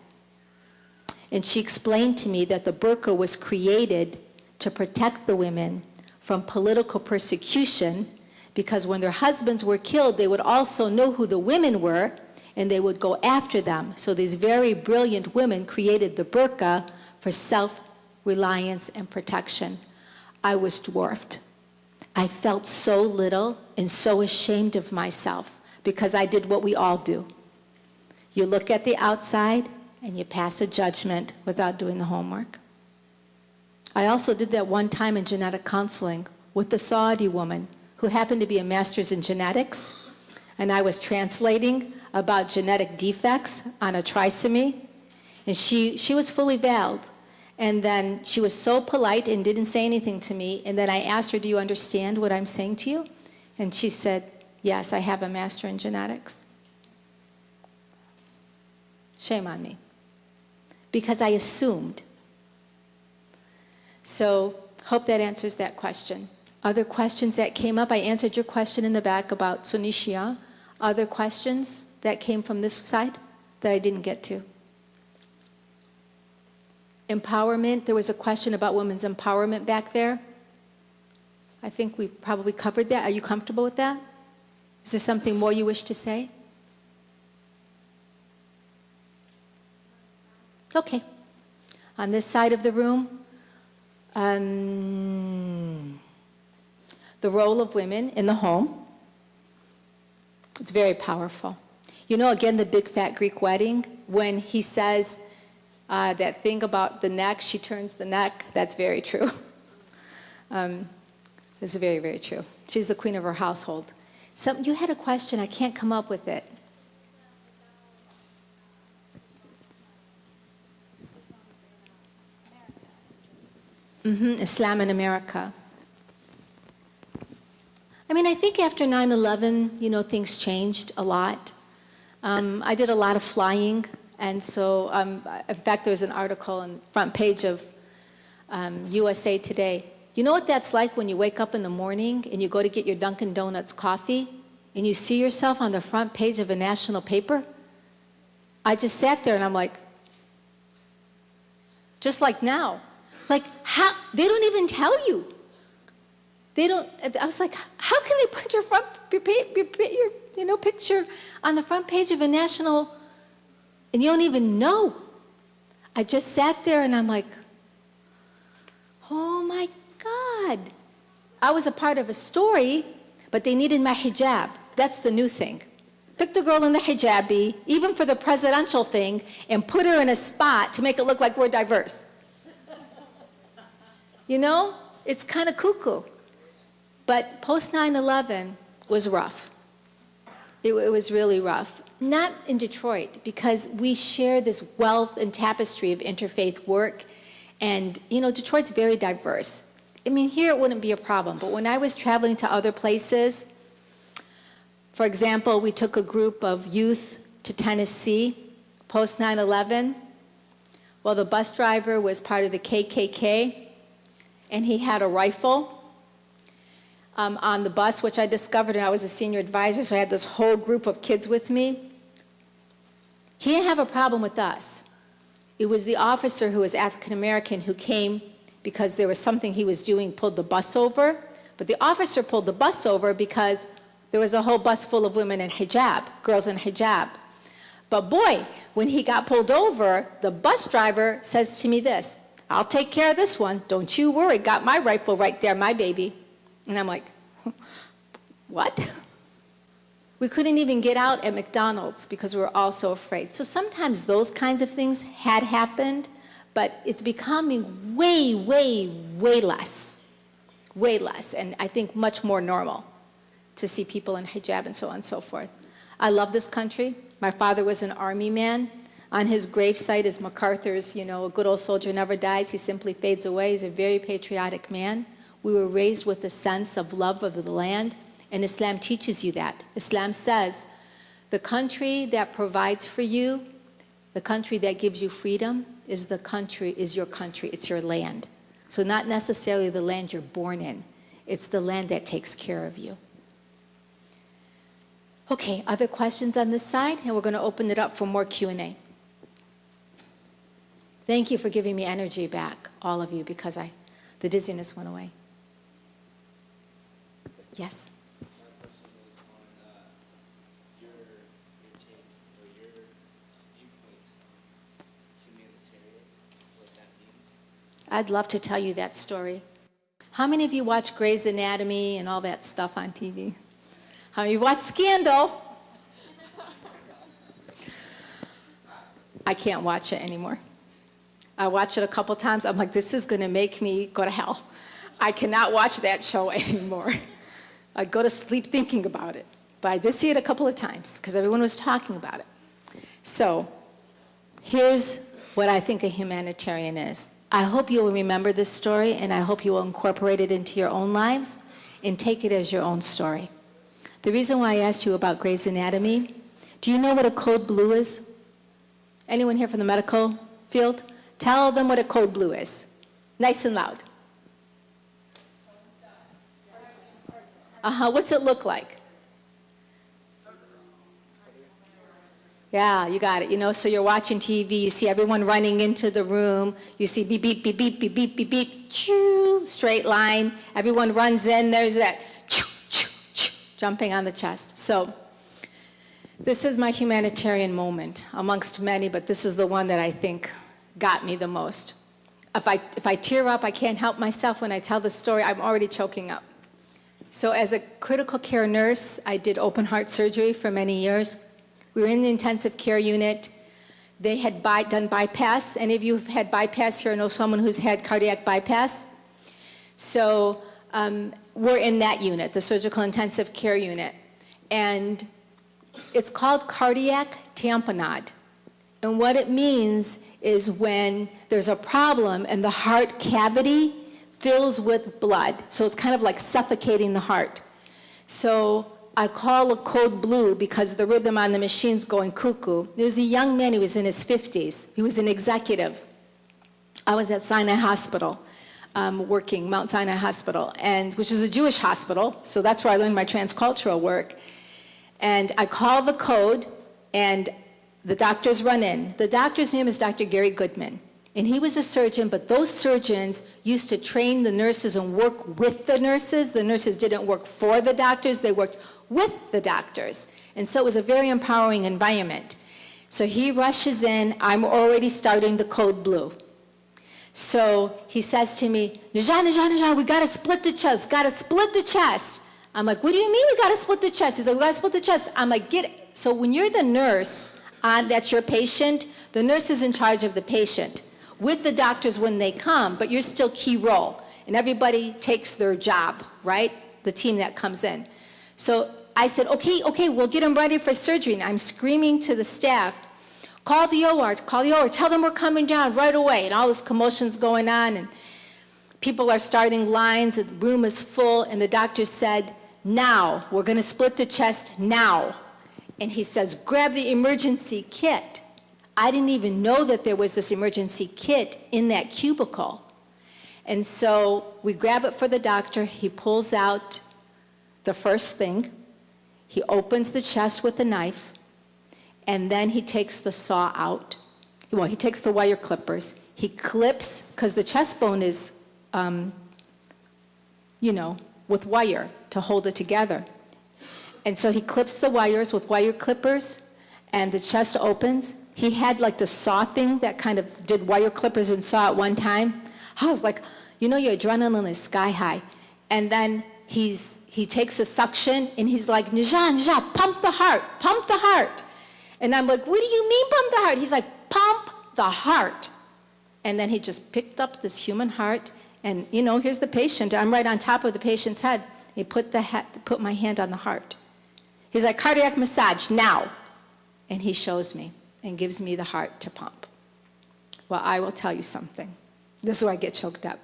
And she explained to me that the burqa was created to protect the women from political persecution because when their husbands were killed, they would also know who the women were and they would go after them. So these very brilliant women created the burqa for self-reliance and protection. I was dwarfed. I felt so little and so ashamed of myself because I did what we all do. You look at the outside and you pass a judgment without doing the homework. I also did that one time in genetic counseling with the Saudi woman who happened to be a master's in genetics, and I was translating about genetic defects on a trisomy, and she was fully veiled. And then she was so polite and didn't say anything to me, and then I asked her, "Do you understand what I'm saying to you?" And she said, "Yes, I have a master in genetics." Shame on me, because I assumed. So, hope that answers that question. Other questions that came up? I answered your question in the back about Sunni Shia. Other questions that came from this side that I didn't get to? empowerment, there was a question about women's empowerment back there. I think we probably covered that. Are you comfortable with that? Is there something more you wish to say? Okay. On this side of the room, the role of women in the home. It's very powerful. You know, again, the big fat Greek wedding, when he says that thing about the neck, she turns the neck, that's very true. It's very, very true. She's the queen of her household. You had a question, I can't come up with it. Islam in America. I mean, I think after 9/11, you know, things changed a lot. I did a lot of flying, and so, in fact, there was an article on the front page of USA Today. You know what that's like when you wake up in the morning and you go to get your Dunkin' Donuts coffee and you see yourself on the front page of a national paper? I just sat there and I'm like, just like now. Like, how, they don't even tell you. They don't, I was like, how can they put your picture on the front page of a national, and you don't even know? I just sat there and I'm like, oh my God. I was a part of a story, but they needed my hijab. That's the new thing. Pick the girl in the hijabi, even for the presidential thing, and put her in a spot to make it look like we're diverse. You know, it's kind of cuckoo. But post 9/11 was rough. It was really rough. Not in Detroit, because we share this wealth and tapestry of interfaith work. And, you know, Detroit's very diverse. I mean, here it wouldn't be a problem. But when I was traveling to other places, for example, we took a group of youth to Tennessee post 9/11. Well, the bus driver was part of the KKK. And he had a rifle on the bus, which I discovered, and I was a senior advisor, so I had this whole group of kids with me. He didn't have a problem with us. It was the officer who was African American who came because there was something he was doing, pulled the bus over. But the officer pulled the bus over because there was a whole bus full of women in hijab, girls in hijab. But boy, when he got pulled over, the bus driver says to me this, "I'll take care of this one. Don't you worry. Got my rifle right there, my baby." And I'm like, what? We couldn't even get out at McDonald's because we were all so afraid. So sometimes those kinds of things had happened, but it's becoming way, way, way less. Way less, and I think much more normal to see people in hijab and so on and so forth. I love this country. My father was an army man. On his gravesite is MacArthur's, you know, a good old soldier never dies, he simply fades away. He's a very patriotic man. We were raised with a sense of love of the land, and Islam teaches you that. Islam says, the country that provides for you, the country that gives you freedom, is your country, it's your land. So not necessarily the land you're born in, it's the land that takes care of you. Okay, other questions on this side? And we're going to open it up for more Q&A. Thank you for giving me energy back, all of you, because the dizziness went away. Yes? My question was on your take or your viewpoint on humanitarian, what that means. I'd love to tell you that story. How many of you watch Grey's Anatomy and all that stuff on TV? How many of you watch Scandal? I can't watch it anymore. I watched it a couple times. I'm like, this is going to make me go to hell. I cannot watch that show anymore. I go to sleep thinking about it. But I did see it a couple of times because everyone was talking about it. So here's what I think a humanitarian is. I hope you will remember this story, and I hope you will incorporate it into your own lives and take it as your own story. The reason why I asked you about Grey's Anatomy, do you know what a code blue is? Anyone here from the medical field? Tell them what a code blue is. Nice and loud. What's it look like? Yeah, you got it. You know, so you're watching TV, you see everyone running into the room, you see beep, beep, beep, beep, beep, beep, beep, beep, choo, straight line. Everyone runs in, there's that choo, choo, choo, jumping on the chest. So this is my humanitarian moment amongst many, but this is the one that I think got me the most. If I tear up, I can't help myself when I tell the story, I'm already choking up. So as a critical care nurse, I did open heart surgery for many years. We were in the intensive care unit. They had done bypass. Any of you who've had bypass here know someone who's had cardiac bypass? So we're in that unit, the surgical intensive care unit. And it's called cardiac tamponade. And what it means is when there's a problem and the heart cavity fills with blood. So it's kind of like suffocating the heart. So I call a code blue because the rhythm on the machine's going cuckoo. There was a young man who was in his 50s. He was an executive. I was at Sinai Hospital, working, Mount Sinai Hospital, which is a Jewish hospital, so that's where I learned my transcultural work. And I call the code, and the doctors run in. The doctor's name is Dr. Gary Goodman. And he was a surgeon, but those surgeons used to train the nurses and work with the nurses. The nurses didn't work for the doctors, they worked with the doctors. And so it was a very empowering environment. So he rushes in, I'm already starting the code blue. So he says to me, Najah, we gotta split the chest, gotta split the chest. I'm like, what do you mean we gotta split the chest? He's like, we gotta split the chest. I'm like, get it. So when you're the nurse, that's your patient, the nurse is in charge of the patient with the doctors when they come, but you're still key role. And everybody takes their job, right? The team that comes in. So I said, okay, we'll get them ready for surgery. And I'm screaming to the staff, call the OR, tell them we're coming down right away. And all this commotion's going on, and people are starting lines, and the room is full, and the doctor said, now, we're gonna split the chest now. And he says, grab the emergency kit. I didn't even know that there was this emergency kit in that cubicle. And so we grab it for the doctor. He pulls out the first thing. He opens the chest with a knife, and then he takes the saw out. Well, he takes the wire clippers. He clips, because the chest bone is, with wire to hold it together. And so he clips the wires with wire clippers, and the chest opens. He had like the saw thing that kind of did wire clippers and saw at one time. I was like, your adrenaline is sky high. And then he takes a suction, and he's like, Najah, pump the heart. And I'm like, what do you mean pump the heart? He's like, pump the heart. And then he just picked up this human heart, and here's the patient. I'm right on top of the patient's head. He put my hand on the heart. He's like, cardiac massage, now. And he shows me and gives me the heart to pump. Well, I will tell you something. This is where I get choked up.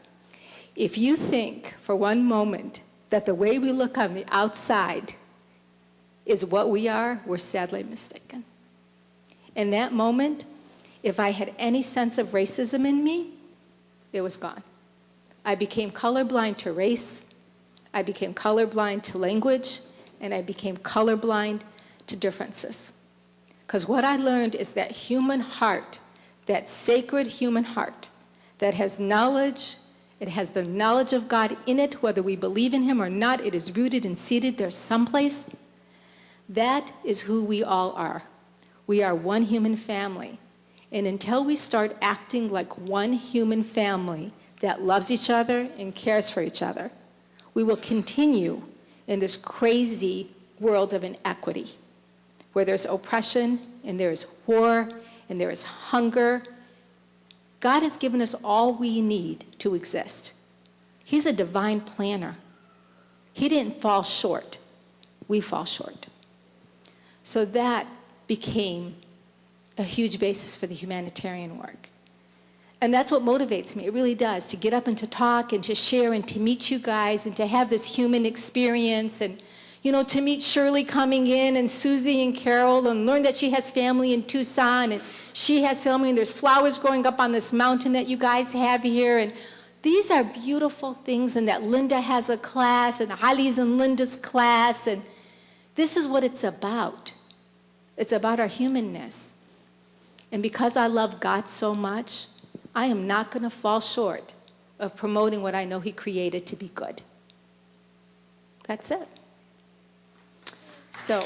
If you think for one moment that the way we look on the outside is what we are, we're sadly mistaken. In that moment, if I had any sense of racism in me, it was gone. I became colorblind to race, I became colorblind to language, and I became colorblind to differences. Because what I learned is that human heart, that sacred human heart, that has knowledge, it has the knowledge of God in it, whether we believe in Him or not, it is rooted and seated there someplace. That is who we all are. We are one human family. And until we start acting like one human family that loves each other and cares for each other, we will continue in this crazy world of inequity, where there's oppression, and there is war, and there is hunger. God has given us all we need to exist. He's a divine planner. He didn't fall short. We fall short. So that became a huge basis for the humanitarian work. And that's what motivates me. It really does, to get up and to talk and to share and to meet you guys and to have this human experience, and to meet Shirley coming in, and Susie and Carol, and learn that she has family in Tucson, and she has family, and there's flowers growing up on this mountain that you guys have here. And these are beautiful things, and that Linda has a class, and Ali's in Linda's class, and this is what it's about. It's about our humanness. And because I love God so much, I am not going to fall short of promoting what I know He created to be good. That's it. So.